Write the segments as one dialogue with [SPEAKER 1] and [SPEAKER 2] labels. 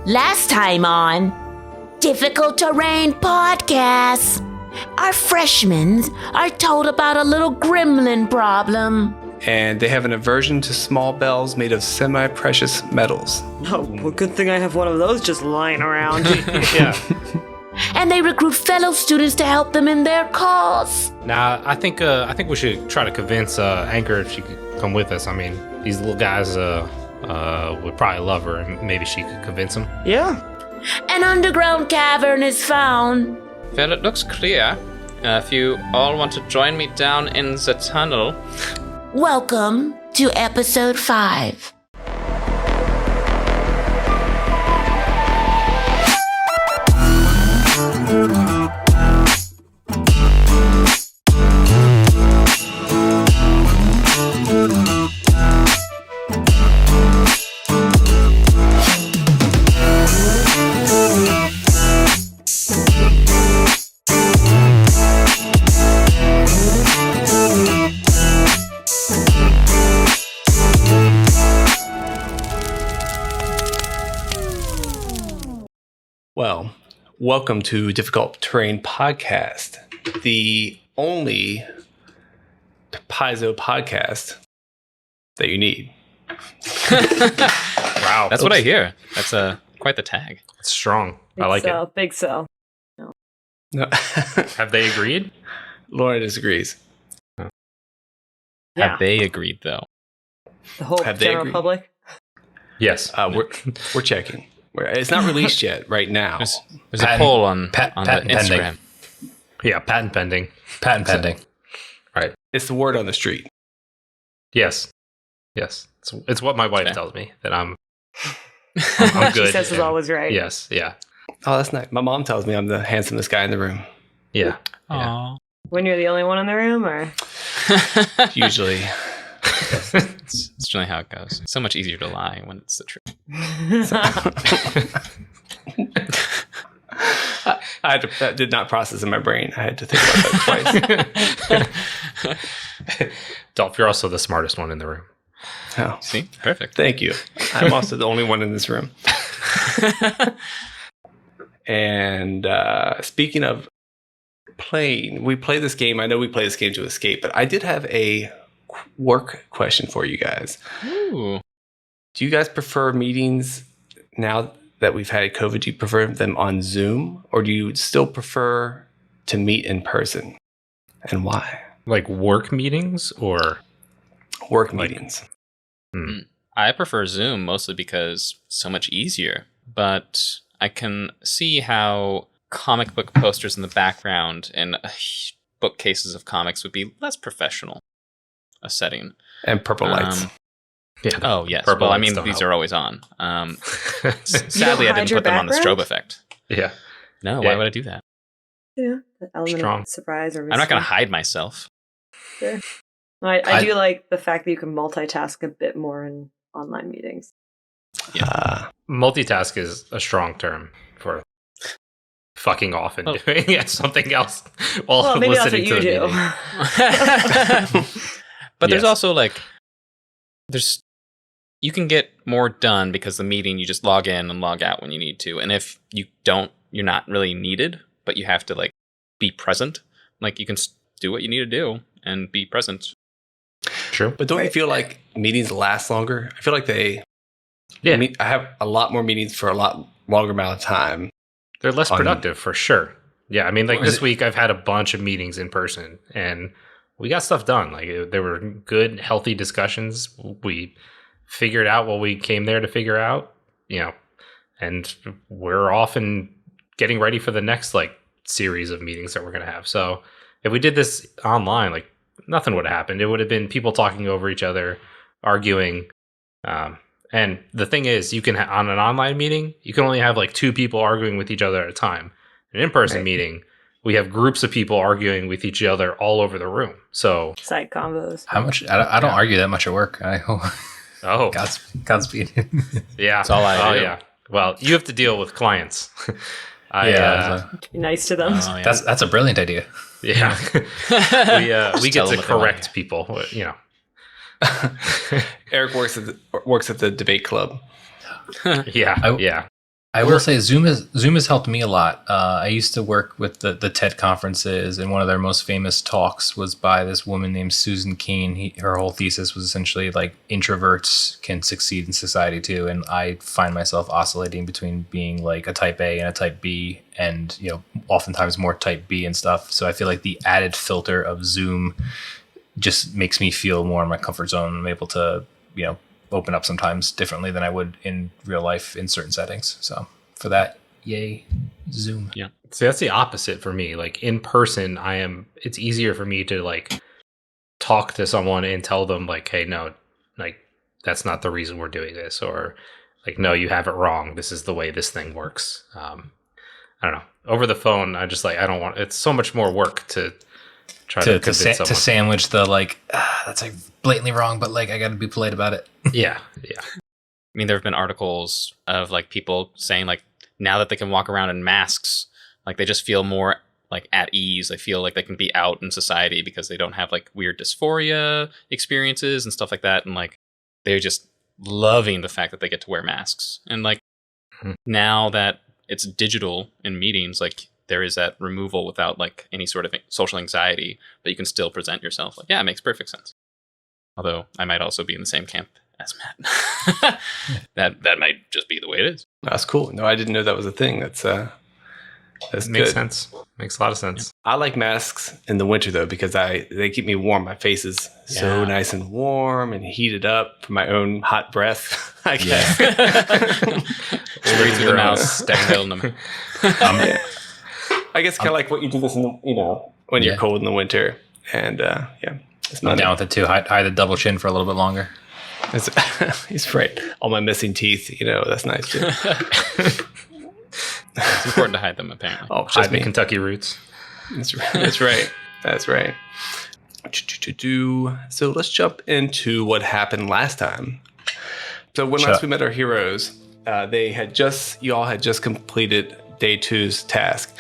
[SPEAKER 1] Last time on Difficult Terrain Podcast, our freshmen are told about a little gremlin problem.
[SPEAKER 2] And they have an aversion to small bells made of semi-precious metals.
[SPEAKER 3] Oh, well, good thing I have one of those just lying around.
[SPEAKER 4] Yeah.
[SPEAKER 1] And they recruit fellow students to help them in their cause.
[SPEAKER 4] Nah, I think we should try to convince Anchor if she could come with us. I mean, these little guys would probably love her, and maybe she could convince them.
[SPEAKER 3] Yeah.
[SPEAKER 1] An underground cavern is found.
[SPEAKER 5] Well, it looks clear. If you all want to join me down in the tunnel.
[SPEAKER 1] Welcome to episode 5.
[SPEAKER 2] Well, welcome to Difficult Terrain Podcast, the only Paizo podcast that you need.
[SPEAKER 4] Wow.
[SPEAKER 5] That's what I hear. That's quite the tag.
[SPEAKER 4] It's strong. I like it.
[SPEAKER 3] Big sell.
[SPEAKER 2] No.
[SPEAKER 4] Have they agreed?
[SPEAKER 2] Laura disagrees.
[SPEAKER 3] Yeah.
[SPEAKER 5] Have they agreed, though?
[SPEAKER 3] The whole
[SPEAKER 2] Have they
[SPEAKER 3] general
[SPEAKER 2] agreed?
[SPEAKER 3] public?
[SPEAKER 4] Yes.
[SPEAKER 2] We're checking. It's not released yet right now.
[SPEAKER 5] There's a poll on the
[SPEAKER 6] patent pending.
[SPEAKER 5] Instagram.
[SPEAKER 4] Yeah, patent pending.
[SPEAKER 6] Patent pending.
[SPEAKER 4] Right.
[SPEAKER 2] It's the word on the street.
[SPEAKER 4] Yes. It's what my wife tells me, that I'm good.
[SPEAKER 3] She says is always right.
[SPEAKER 4] Yes, yeah.
[SPEAKER 2] Oh, that's nice. My mom tells me I'm the handsomest guy in the room.
[SPEAKER 4] Yeah.
[SPEAKER 5] Aww.
[SPEAKER 3] When you're the only one in the room, or?
[SPEAKER 2] Usually.
[SPEAKER 5] It's generally how it goes. So much easier to lie when it's the truth.
[SPEAKER 2] That did not process in my brain. I had to think about that twice.
[SPEAKER 4] Dolph, you're also the smartest one in the room.
[SPEAKER 2] Oh,
[SPEAKER 5] See? Perfect.
[SPEAKER 2] thank you. I'm also the only one in this room. And speaking of playing, we play this game. I know we play this game to escape, but I did have a work question for you guys.
[SPEAKER 5] Ooh.
[SPEAKER 2] Do you guys prefer meetings now that we've had COVID? Do you prefer them on Zoom, or do you still prefer to meet in person? And why?
[SPEAKER 4] Like work meetings or
[SPEAKER 2] Work meetings.
[SPEAKER 5] I prefer Zoom mostly because it's so much easier, but I can see how comic book posters in the background and bookcases of comics would be less professional a setting.
[SPEAKER 2] And purple lights.
[SPEAKER 4] yeah.
[SPEAKER 5] Oh, yes.
[SPEAKER 4] Purple
[SPEAKER 5] Well, I
[SPEAKER 4] lights
[SPEAKER 5] mean,
[SPEAKER 4] don't
[SPEAKER 5] these
[SPEAKER 4] help.
[SPEAKER 5] are always on. Sadly, I
[SPEAKER 3] hide
[SPEAKER 5] didn't
[SPEAKER 3] your
[SPEAKER 5] put them on the
[SPEAKER 3] background?
[SPEAKER 5] strobe effect.
[SPEAKER 4] Yeah.
[SPEAKER 5] No,
[SPEAKER 4] Yeah.
[SPEAKER 5] why would I do that?
[SPEAKER 3] Yeah. The element
[SPEAKER 4] Strong.
[SPEAKER 3] of surprise or
[SPEAKER 5] I'm not going to
[SPEAKER 3] mystery.
[SPEAKER 5] hide myself.
[SPEAKER 3] Sure. I do like the fact that you can multitask a bit more in online meetings.
[SPEAKER 4] Multitask is a strong term for fucking off and doing something else while
[SPEAKER 3] Well, maybe that's what
[SPEAKER 4] listening to
[SPEAKER 3] you
[SPEAKER 4] the
[SPEAKER 3] do.
[SPEAKER 4] meeting.
[SPEAKER 5] But there's
[SPEAKER 4] Yes.
[SPEAKER 5] also you can get more done because the meeting, you just log in and log out when you need to. And if you don't, you're not really needed, but you have to be present. You can do what you need to do and be present.
[SPEAKER 4] True.
[SPEAKER 2] But don't you feel like meetings last longer? I feel like they...
[SPEAKER 4] Yeah.
[SPEAKER 2] I have a lot more meetings for a lot longer amount of time.
[SPEAKER 4] They're less
[SPEAKER 2] on-
[SPEAKER 4] productive for sure. Yeah, I mean,
[SPEAKER 2] Or is
[SPEAKER 4] this
[SPEAKER 2] it-
[SPEAKER 4] week I've had a bunch of meetings in person, and we got stuff done. There were good, healthy discussions. We figured out what we came there to figure out, and we're off and getting ready for the next series of meetings that we're going to have. So if we did this online, nothing would have happened. It would have been people talking over each other, arguing. And the thing is, you can on an online meeting, you can only have 2 people arguing with each other at a time. An in-person meeting, we have groups of people arguing with each other all over the room. So
[SPEAKER 3] Side combos.
[SPEAKER 6] How much? I don't argue that much at work.
[SPEAKER 4] oh,
[SPEAKER 6] Godspeed.
[SPEAKER 4] yeah,
[SPEAKER 5] That's all I do.
[SPEAKER 4] yeah. Well, you have to deal with clients.
[SPEAKER 3] Be nice to them.
[SPEAKER 5] Oh, yeah.
[SPEAKER 6] that's a brilliant idea.
[SPEAKER 4] Yeah, we get
[SPEAKER 5] tell
[SPEAKER 4] to
[SPEAKER 5] them what they want.
[SPEAKER 4] correct people.
[SPEAKER 2] Eric works at the debate club.
[SPEAKER 4] Yeah,
[SPEAKER 6] I-
[SPEAKER 4] yeah.
[SPEAKER 6] I will say Zoom has helped me a lot. I used to work with the TED conferences, and one of their most famous talks was by this woman named Susan Keen. Her whole thesis was essentially like introverts can succeed in society too, and I find myself oscillating between being like a type A and a type B, and oftentimes more type B and stuff. So I feel like the added filter of Zoom just makes me feel more in my comfort zone. I'm able to open up sometimes differently than I would in real life in certain settings. So for that, yay, Zoom.
[SPEAKER 4] Yeah. See, that's the opposite for me. Like in person, it's easier for me to like talk to someone and tell them like, hey, no, like that's not the reason we're doing this, or like, no, you have it wrong. This is the way this thing works. I don't know. Over the phone, I just like, I don't want, it's so much more work to try to convince someone.
[SPEAKER 6] To sandwich the like, that's like blatantly wrong, but like I got to be polite about it.
[SPEAKER 4] Yeah.
[SPEAKER 5] I mean, there have been articles of like people saying like now that they can walk around in masks, like they just feel more like at ease. They feel like they can be out in society because they don't have like weird dysphoria experiences and stuff like that. And like they're just loving the fact that they get to wear masks. And like now that it's digital in meetings, like there is that removal without like any sort of social anxiety, but you can still present yourself. Like, yeah, it makes perfect sense. Although I might also be in the same camp as Matt. that might just be the way it is.
[SPEAKER 2] That's cool. No, I didn't know that was a thing. That's
[SPEAKER 4] makes
[SPEAKER 2] good.
[SPEAKER 4] sense. Makes a lot of sense.
[SPEAKER 2] I like masks in the winter though, because they keep me warm. My face is so nice and warm and heated up from my own hot breath. I guess.
[SPEAKER 5] Straight through the mouth, downhill.
[SPEAKER 2] I guess kind of like what you do this in the, when you're cold in the winter. And
[SPEAKER 6] I'm down with it too. Hide the double chin for a little bit longer.
[SPEAKER 2] He's right. All my missing teeth, that's nice too.
[SPEAKER 5] It's important to hide them, apparently.
[SPEAKER 2] Oh,
[SPEAKER 4] Hide the Kentucky roots.
[SPEAKER 2] That's right. That's right. So let's jump into what happened last time. So when last we met our heroes, you all had just completed day 2's task.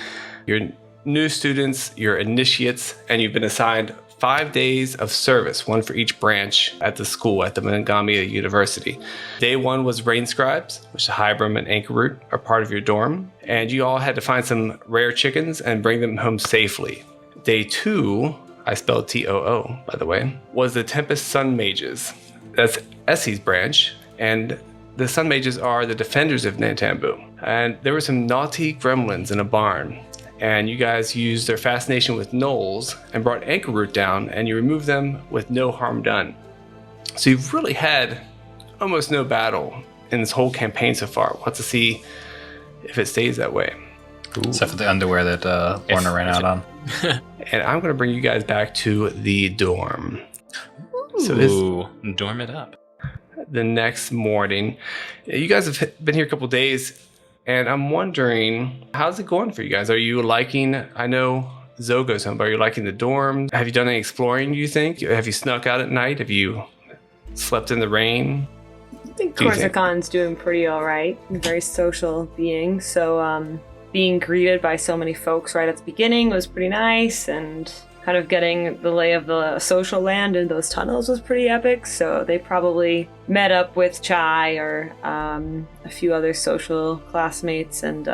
[SPEAKER 2] You're new students, you're initiates, and you've been assigned 5 days of service, one for each branch at the school at the Magaambya University. Day 1 was Rain Scribes, which Hybrim and Anchorroot are part of your dorm, and you all had to find some rare chickens and bring them home safely. Day 2, I spelled T-O-O, by the way, was the Tempest Sun Mages. That's Essie's branch, and the Sun Mages are the defenders of Nantambu. And there were some naughty gremlins in a barn, and you guys used their fascination with gnolls and brought Anchorroot down, and you removed them with no harm done. So you've really had almost no battle in this whole campaign so far. We'll have to see if it stays that way.
[SPEAKER 6] Ooh. Except for the underwear that Lorna ran out on.
[SPEAKER 2] And I'm going to bring you guys back to the dorm.
[SPEAKER 5] So dorm it up.
[SPEAKER 2] The next morning, you guys have been here a couple days, and I'm wondering, how's it going for you guys? Are you liking, I know Zoe goes home, but are you liking the dorm? Have you done any exploring, do you think? Have you snuck out at night? Have you slept in the rain?
[SPEAKER 3] I think Corsican's doing pretty all right. A very social being. So being greeted by so many folks right at the beginning was pretty nice, and kind of getting the lay of the social land in those tunnels was pretty epic. So they probably met up with Chai or a few other social classmates and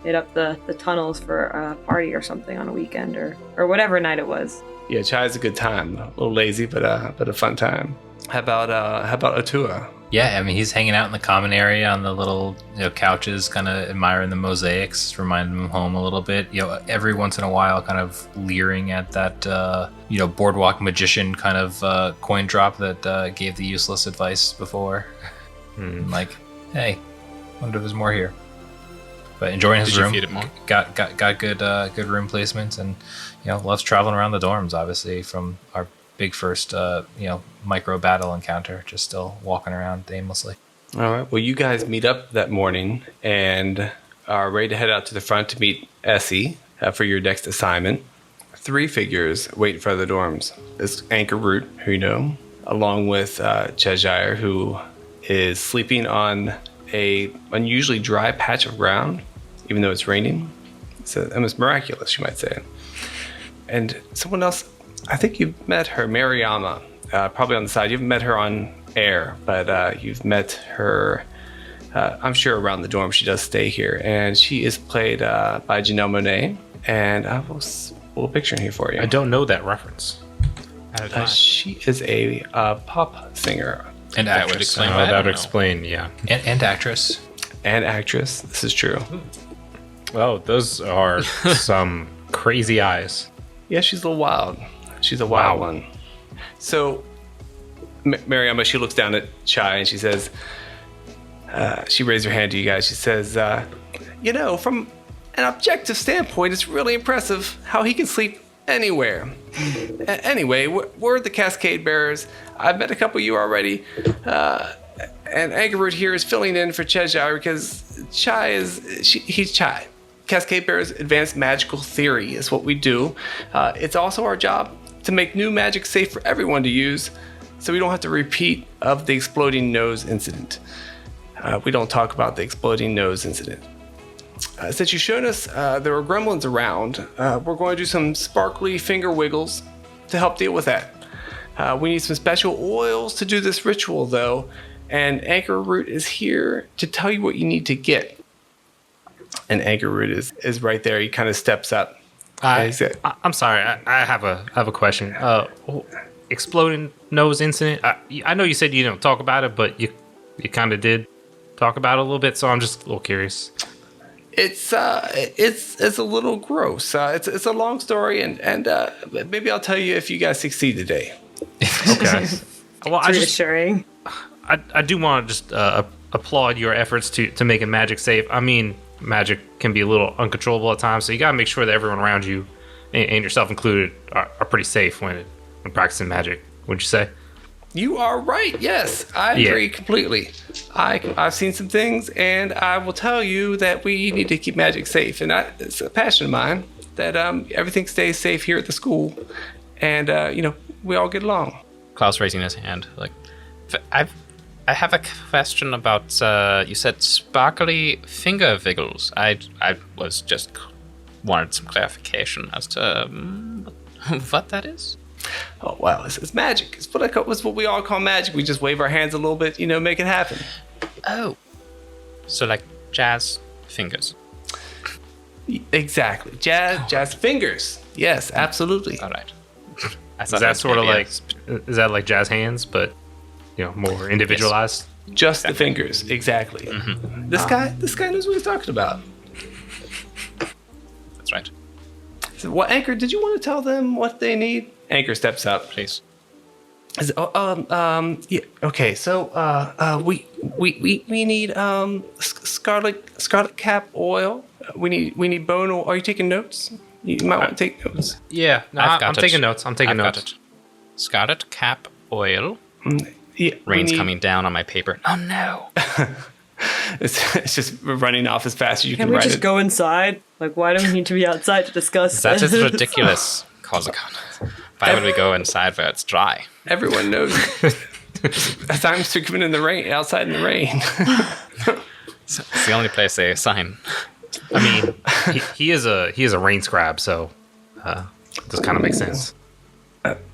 [SPEAKER 3] hit up the tunnels for a party or something on a weekend or whatever night it was.
[SPEAKER 2] Yeah, Chai's a good time. A little lazy, but a fun time. How about Atua?
[SPEAKER 6] Yeah, I mean, he's hanging out in the common area on the little couches, kind of admiring the mosaics, reminding him of home a little bit. Every once in a while, kind of leering at that, boardwalk magician kind of coin drop that gave the useless advice before. Like, hey, wonder if there's more here. But enjoying his room.
[SPEAKER 5] Did you feed it more?
[SPEAKER 6] Got good room placements, and loves traveling around the dorms. Obviously, from our big first micro battle encounter, just still walking around aimlessly.
[SPEAKER 2] All right. Well, you guys meet up that morning and are ready to head out to the front to meet Essie for your next assignment. 3 figures wait in front of the dorms. There's Anchorroot, who you know, along with Cheshire, who is sleeping on a unusually dry patch of ground, even though it's raining. It's almost miraculous, you might say. And someone else, I think you've met her, Mariama, probably on the side. You haven't met her on air, but you've met her I'm sure around the dorm she does stay here, and she is played by Janelle Monáe, and I will pull a picture in here for you.
[SPEAKER 4] I don't know that reference.
[SPEAKER 2] She is a pop singer
[SPEAKER 6] And
[SPEAKER 5] That
[SPEAKER 6] actress.
[SPEAKER 5] would explain
[SPEAKER 4] Oh,
[SPEAKER 5] why I
[SPEAKER 4] that
[SPEAKER 5] don't
[SPEAKER 4] would
[SPEAKER 5] know.
[SPEAKER 4] explain, yeah.
[SPEAKER 6] And actress.
[SPEAKER 2] and actress. This is true.
[SPEAKER 4] Well, those are some crazy eyes.
[SPEAKER 2] Yeah, she's a little wild. She's a wild
[SPEAKER 4] Wow.
[SPEAKER 2] one. So, Mariama, she looks down at Chai and she says, she raised her hand to you guys. She says, from an objective standpoint, it's really impressive how he can sleep anywhere. Anyway, we're the Cascade Bearers. I've met a couple of you already. And Angerroot here is filling in for Cheshire because he's Chai. Cascade Bearers Advanced Magical Theory is what we do. It's also our job to make new magic safe for everyone to use, so we don't have to repeat of the exploding nose incident. We don't talk about the exploding nose incident. Since you've shown us there are gremlins around, we're going to do some sparkly finger wiggles to help deal with that. We need some special oils to do this ritual, though, and Angerroot is here to tell you what you need to get. And Angerroot is right there. He kind of steps up.
[SPEAKER 4] I'm sorry. I have a question. Exploding nose incident. I know you said you don't talk about it, but you kind of did talk about it a little bit. So I'm just a little curious.
[SPEAKER 2] It's a little gross. It's a long story, and maybe I'll tell you if you guys succeed today.
[SPEAKER 4] Okay. Well,
[SPEAKER 3] Reassuring.
[SPEAKER 4] I do want to just applaud your efforts to make it magic safe. I mean, magic can be a little uncontrollable at times, so you got to make sure that everyone around you, and yourself included, are pretty safe when practicing magic. Would you say?
[SPEAKER 2] You are right. Yes, I agree completely. I've seen some things, and I will tell you that we need to keep magic safe, and it's a passion of mine that everything stays safe here at the school, and we all get along.
[SPEAKER 5] Klaus raising his hand. Like, I have a question about. You said sparkly finger wiggles. I was just wanted some clarification as to what that is.
[SPEAKER 2] Oh wow, it's magic. It's what we all call magic. We just wave our hands a little bit, make it happen.
[SPEAKER 5] Oh, so like jazz fingers.
[SPEAKER 2] Exactly, jazz fingers. Yes, absolutely.
[SPEAKER 5] All right.
[SPEAKER 4] Is that sort of like? Is that like jazz hands, but more individualized?
[SPEAKER 2] Yes. Just the fingers, exactly.
[SPEAKER 5] Mm-hmm.
[SPEAKER 2] This guy knows what he's talking about.
[SPEAKER 5] That's right.
[SPEAKER 2] So, what, Anchor? Did you want to tell them what they need? Anchor steps up,
[SPEAKER 5] Please.
[SPEAKER 2] Yeah. Okay. So, we need scarlet cap oil. We need bone oil. Are you taking notes? You might want to take notes.
[SPEAKER 4] Yeah, no, I'm taking notes. I'm taking
[SPEAKER 5] I've
[SPEAKER 4] notes.
[SPEAKER 5] got it. Scarlet cap oil.
[SPEAKER 2] Yeah.
[SPEAKER 5] Rain's coming down on my paper. Oh no.
[SPEAKER 2] It's just running off as fast as you can
[SPEAKER 3] Can we
[SPEAKER 2] write
[SPEAKER 3] just
[SPEAKER 2] it.
[SPEAKER 3] go inside? Like, why do we need to be outside to discuss
[SPEAKER 5] That
[SPEAKER 3] this?
[SPEAKER 5] is ridiculous, Kozakan. Why would we go inside where it's dry?
[SPEAKER 2] Everyone knows. I'm swimming in the rain, outside in the rain.
[SPEAKER 5] It's the only place they sign.
[SPEAKER 4] I mean, he is a rain scribe, so this kind of makes sense.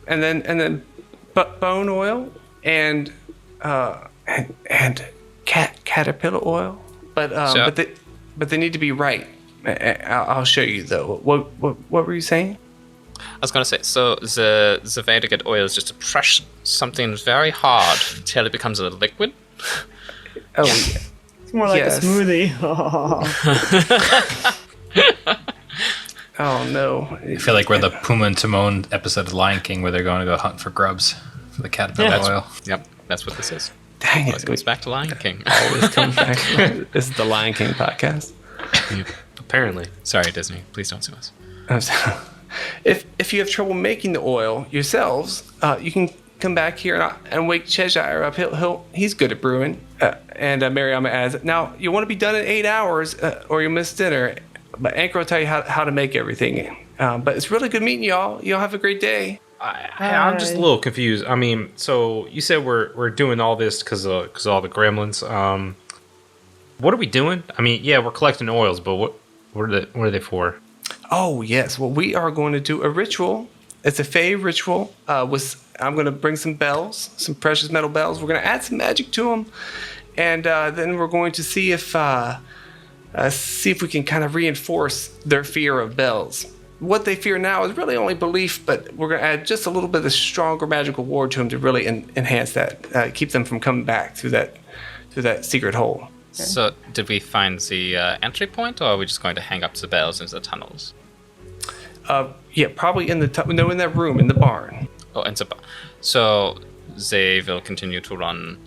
[SPEAKER 2] and then bone oil and caterpillar oil, but they need to be right. I'll show you though. What were you saying?
[SPEAKER 5] I was going to say, so the way to get oil is just to press something very hard until it becomes a liquid.
[SPEAKER 2] Oh, yeah.
[SPEAKER 3] It's more like
[SPEAKER 2] Yes.
[SPEAKER 3] a smoothie.
[SPEAKER 2] Oh no.
[SPEAKER 6] I feel like we're the Puma and Timon episode of Lion King where they're going to go hunt for grubs for the caterpillar oil.
[SPEAKER 5] Yep, that's what this is.
[SPEAKER 2] Dang
[SPEAKER 5] It
[SPEAKER 2] it.
[SPEAKER 5] goes back to Lion King.
[SPEAKER 2] Always comes back. This is the Lion King podcast.
[SPEAKER 4] Apparently.
[SPEAKER 5] Sorry, Disney. Please don't sue us.
[SPEAKER 2] If you have trouble making the oil yourselves, you can come back here and wake Cheshire up. He's good at brewing. And Mariama adds, now you want to be done in 8 hours or you'll miss dinner. But Anchor will tell you how to make everything. But it's really good meeting y'all. Y'all have a great day.
[SPEAKER 4] I'm just a little confused. I mean, so you said we're doing all this because of all the gremlins. What are we doing? I mean, yeah, we're collecting oils, but what are they for?
[SPEAKER 2] Oh, yes. Well, we are going to do a ritual. It's a Fae ritual. I'm going to bring some bells, some precious metal bells. We're going to add some magic to them. and then we're going to see if we can kind of reinforce their fear of bells. What they fear now is really only belief, but we're going to add just a little bit of stronger magical ward to them to really enhance that, keep them from coming back through that secret hole.
[SPEAKER 5] Okay. So, did we find the entry point, or are we just going to hang up the bells into the tunnels?
[SPEAKER 2] Yeah, probably in in that room in the barn.
[SPEAKER 5] Oh, in the barn. So they will continue to run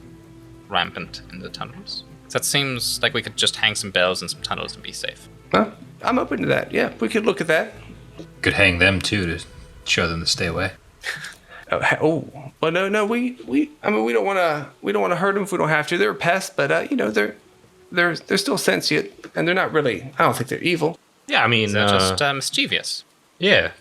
[SPEAKER 5] rampant in the tunnels. That seems like we could just hang some bells in some tunnels and be safe.
[SPEAKER 2] I'm open to that. Yeah, we could look at that.
[SPEAKER 6] Could hang them too to show them to stay away.
[SPEAKER 2] Well, no. We don't want to hurt them if we don't have to. They're a pest, but they're still sentient, and they're not really. I don't think they're evil.
[SPEAKER 4] Yeah, I mean,
[SPEAKER 5] they're just mischievous.
[SPEAKER 4] Yeah.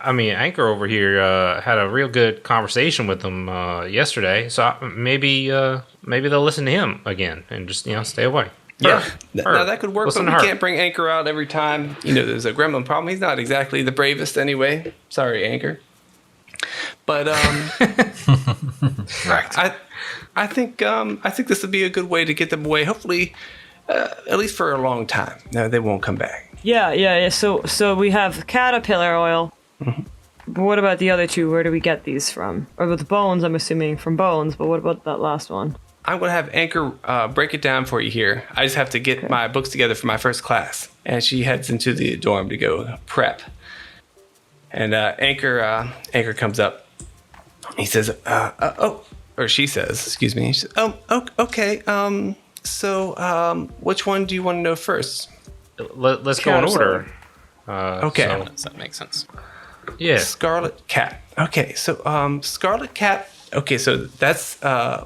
[SPEAKER 4] I mean, Anchor over here had a real good conversation with them yesterday, so maybe they'll listen to him again and just stay away.
[SPEAKER 2] Yeah, now that could work, but we can't bring Anchor out every time. There's a gremlin problem. He's not exactly the bravest anyway. Sorry, Anchor. But
[SPEAKER 6] right.
[SPEAKER 2] I think this would be a good way to get them away. Hopefully, at least for a long time. No, they won't come back.
[SPEAKER 3] Yeah. So we have caterpillar oil. Mm-hmm. But what about the other two? Where do we get these from? Or with the bones, I'm assuming from bones. But what about that last one?
[SPEAKER 2] I'm going to have Anchor break it down for you here. I just have to get my books together for my first class. And she heads into the dorm to go prep. And Anchor comes up. He says, or she says, excuse me. She says, okay. So which one do you want to know first?
[SPEAKER 4] Let's go in order.
[SPEAKER 2] Okay.
[SPEAKER 5] So, does that make sense?
[SPEAKER 4] Yeah.
[SPEAKER 2] Scarlet Cat. Okay, so Scarlet Cat. Okay, so that's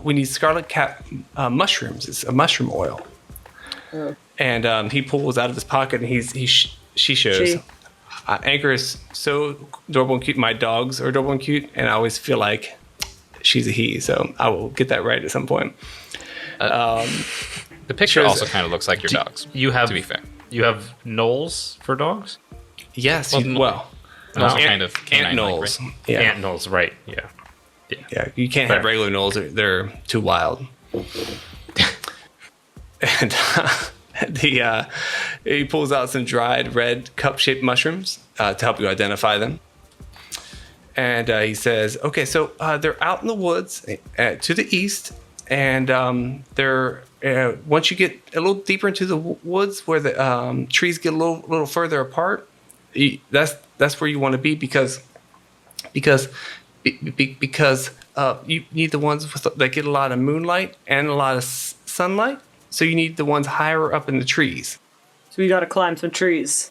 [SPEAKER 2] we need Scarlet Cat mushrooms. It's a mushroom oil. Oh. And he pulls out of his pocket, and she shows. Anchor is so adorable and cute. My dogs are adorable and cute, and I always feel like she's a he. So I will get that right at some point.
[SPEAKER 5] The picture also kind of looks like your dogs. To be fair,
[SPEAKER 4] you have gnolls for dogs.
[SPEAKER 2] Yes.
[SPEAKER 5] Also kind of
[SPEAKER 2] ant gnolls.
[SPEAKER 5] Right?
[SPEAKER 2] Yeah.
[SPEAKER 4] Ant gnolls, right? Yeah.
[SPEAKER 2] You can't have regular gnolls; they're too wild. And he pulls out some dried red cup-shaped mushrooms to help you identify them. And he says, "Okay, so they're out in the woods to the east, and they're once you get a little deeper into the woods where the trees get a little further apart, that's where you want to be because you need the ones that get a lot of moonlight and a lot of sunlight. So you need the ones higher up in the trees.
[SPEAKER 3] So we got to climb some trees.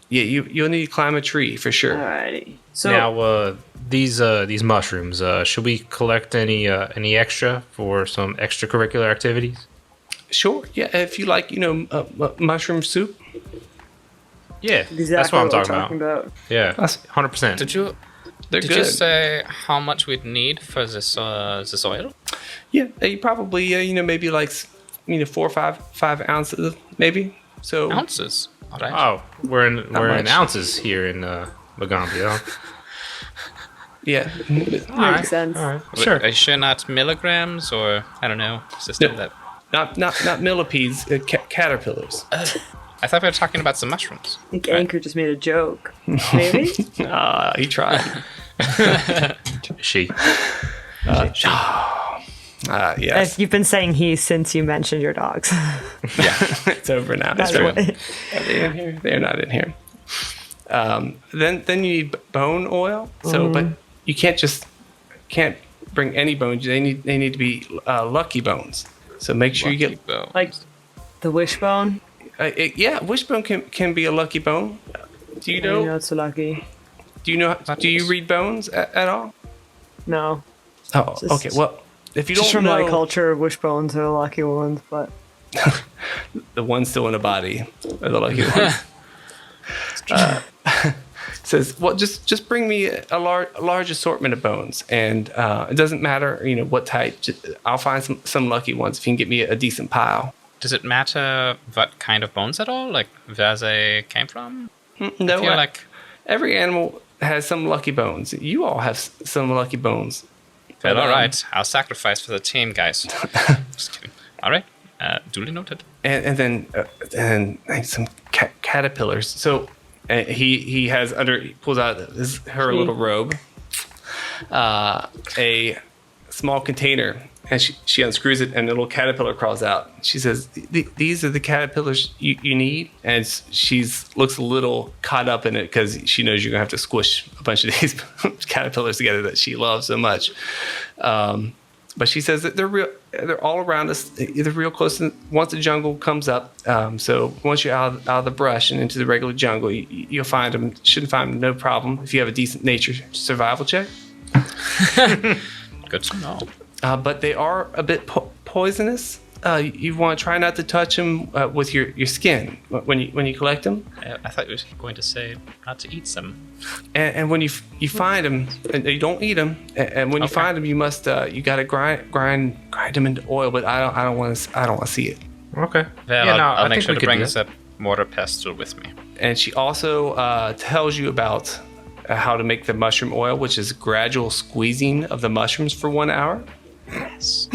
[SPEAKER 2] Yeah, you'll need to climb a tree for sure.
[SPEAKER 3] Alrighty. So
[SPEAKER 4] now these mushrooms, should we collect any extra for some extracurricular activities?
[SPEAKER 2] Sure. Yeah, if you like, mushroom soup.
[SPEAKER 4] Yeah,
[SPEAKER 3] exactly
[SPEAKER 4] that's what I'm talking
[SPEAKER 3] about.
[SPEAKER 4] Yeah, 100%.
[SPEAKER 5] Did you say how much we'd need for this oil?
[SPEAKER 2] Yeah, you probably maybe like 4 or 5 ounces maybe. So
[SPEAKER 5] ounces. All right.
[SPEAKER 4] Oh, we're in ounces here in Magaambya.
[SPEAKER 2] Yeah,
[SPEAKER 3] Makes sense.
[SPEAKER 4] All right. Sure.
[SPEAKER 5] Are you sure not milligrams or I don't know system that?
[SPEAKER 2] Not millipedes, caterpillars.
[SPEAKER 5] I thought we were talking about some mushrooms.
[SPEAKER 3] I think Anchor just made a joke. Maybe?
[SPEAKER 2] He tried.
[SPEAKER 4] She.
[SPEAKER 2] Yes.
[SPEAKER 3] You've been saying he since you mentioned your dogs.
[SPEAKER 2] Yeah, it's over now.
[SPEAKER 3] That's right.
[SPEAKER 2] Are they in here? They're not in here. Then you need bone oil. So, but you can't bring any bones. They need to be lucky bones. So make sure you get
[SPEAKER 5] bones.
[SPEAKER 3] Like the wishbone.
[SPEAKER 2] Wishbone can be a lucky bone. Do you know?
[SPEAKER 3] It's so lucky.
[SPEAKER 2] Do you know? Do you read bones at all?
[SPEAKER 3] No.
[SPEAKER 2] Oh, okay. Well, if you don't
[SPEAKER 3] just from
[SPEAKER 2] know,
[SPEAKER 3] my culture, wishbones are the lucky ones, but
[SPEAKER 2] the ones still in the body are the lucky ones. Says, well, just bring me a large assortment of bones, and it doesn't matter, what type. I'll find some lucky ones if you can get me a decent pile.
[SPEAKER 5] Does it matter what kind of bones at all? Like where they came from?
[SPEAKER 2] No,
[SPEAKER 5] I feel like
[SPEAKER 2] every animal has some lucky bones. You all have some lucky bones.
[SPEAKER 5] Well, all right. I'll sacrifice for the team, guys. Just kidding. All right. Duly noted.
[SPEAKER 2] And then some caterpillars. So he has he pulls out her little robe, a small container, and she unscrews it, and a little caterpillar crawls out. She says, "These are the caterpillars you need," and she looks a little caught up in it because she knows you're gonna have to squish a bunch of these caterpillars together that she loves so much. But she says that they're all around us. They're real close. Once the jungle comes up, so once you're out of the brush and into the regular jungle, you'll find them. Shouldn't find them, no problem, if you have a decent nature survival check.
[SPEAKER 5] Good to know.
[SPEAKER 2] But they are a bit poisonous. You want to try not to touch them with your skin when you collect them.
[SPEAKER 5] I thought you were going to say not to eat them.
[SPEAKER 2] And when you find them, and you don't eat them. And when you find them, you must you got to grind them into oil. But I don't want to see it.
[SPEAKER 4] Okay.
[SPEAKER 5] Well, I'll make sure to bring a mortar pestle with me.
[SPEAKER 2] And she also tells you about how to make the mushroom oil, which is gradual squeezing of the mushrooms for 1 hour.
[SPEAKER 5] Yes.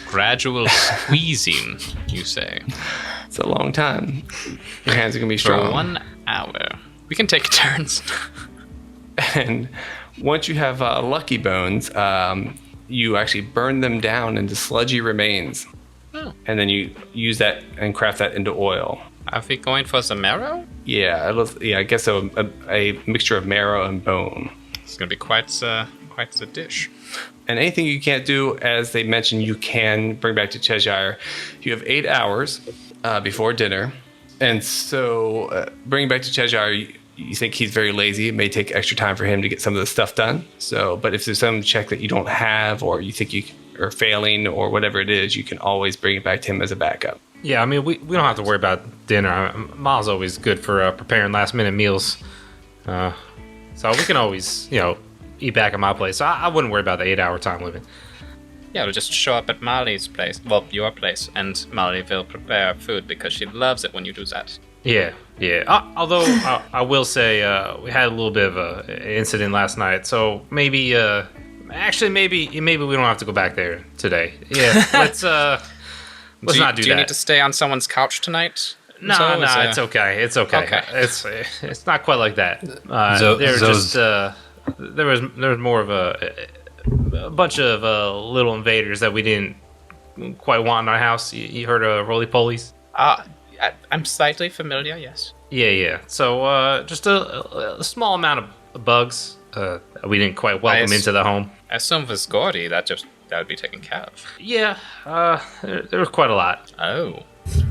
[SPEAKER 5] Gradual squeezing, you say?
[SPEAKER 2] It's a long time. Your hands are going to be
[SPEAKER 5] For
[SPEAKER 2] strong.
[SPEAKER 5] 1 hour. We can take turns.
[SPEAKER 2] And once you have lucky bones, you actually burn them down into sludgy remains.
[SPEAKER 5] Oh.
[SPEAKER 2] And then you use that and craft that into oil.
[SPEAKER 5] Are we going for the marrow?
[SPEAKER 2] Yeah, I guess so, a mixture of marrow and bone.
[SPEAKER 5] It's going to be quite the dish.
[SPEAKER 2] And anything you can't do, as they mentioned, you can bring back to Cheshire. You have 8 hours before dinner. And so bringing back to Cheshire, you think he's very lazy. It may take extra time for him to get some of the stuff done. But if there's some check that you don't have, or you think you are failing, or whatever it is, you can always bring it back to him as a backup.
[SPEAKER 4] Yeah, I mean, we don't have to worry about dinner. Miles always good for preparing last-minute meals. So we can always, eat back at my place. So I wouldn't worry about the 8-hour time limit.
[SPEAKER 5] Yeah, we'll just show up at Molly's place. Well, your place. And Molly will prepare food because she loves it when you do that.
[SPEAKER 4] Yeah. Although I will say we had a little bit of an incident last night. So maybe, maybe we don't have to go back there today. Yeah, let's not do that.
[SPEAKER 5] Do you need to stay on someone's couch tonight?
[SPEAKER 4] No, it's okay. It's okay. It's not quite like that. There was more of a bunch of little invaders that we didn't quite want in our house. You heard of roly-polies?
[SPEAKER 5] I'm slightly familiar, yes.
[SPEAKER 4] Yeah. So just a small amount of bugs. We didn't quite welcome into the home.
[SPEAKER 5] I assume if it's Gordy, that would be taken care of.
[SPEAKER 4] Yeah, there was quite a lot.
[SPEAKER 5] Oh.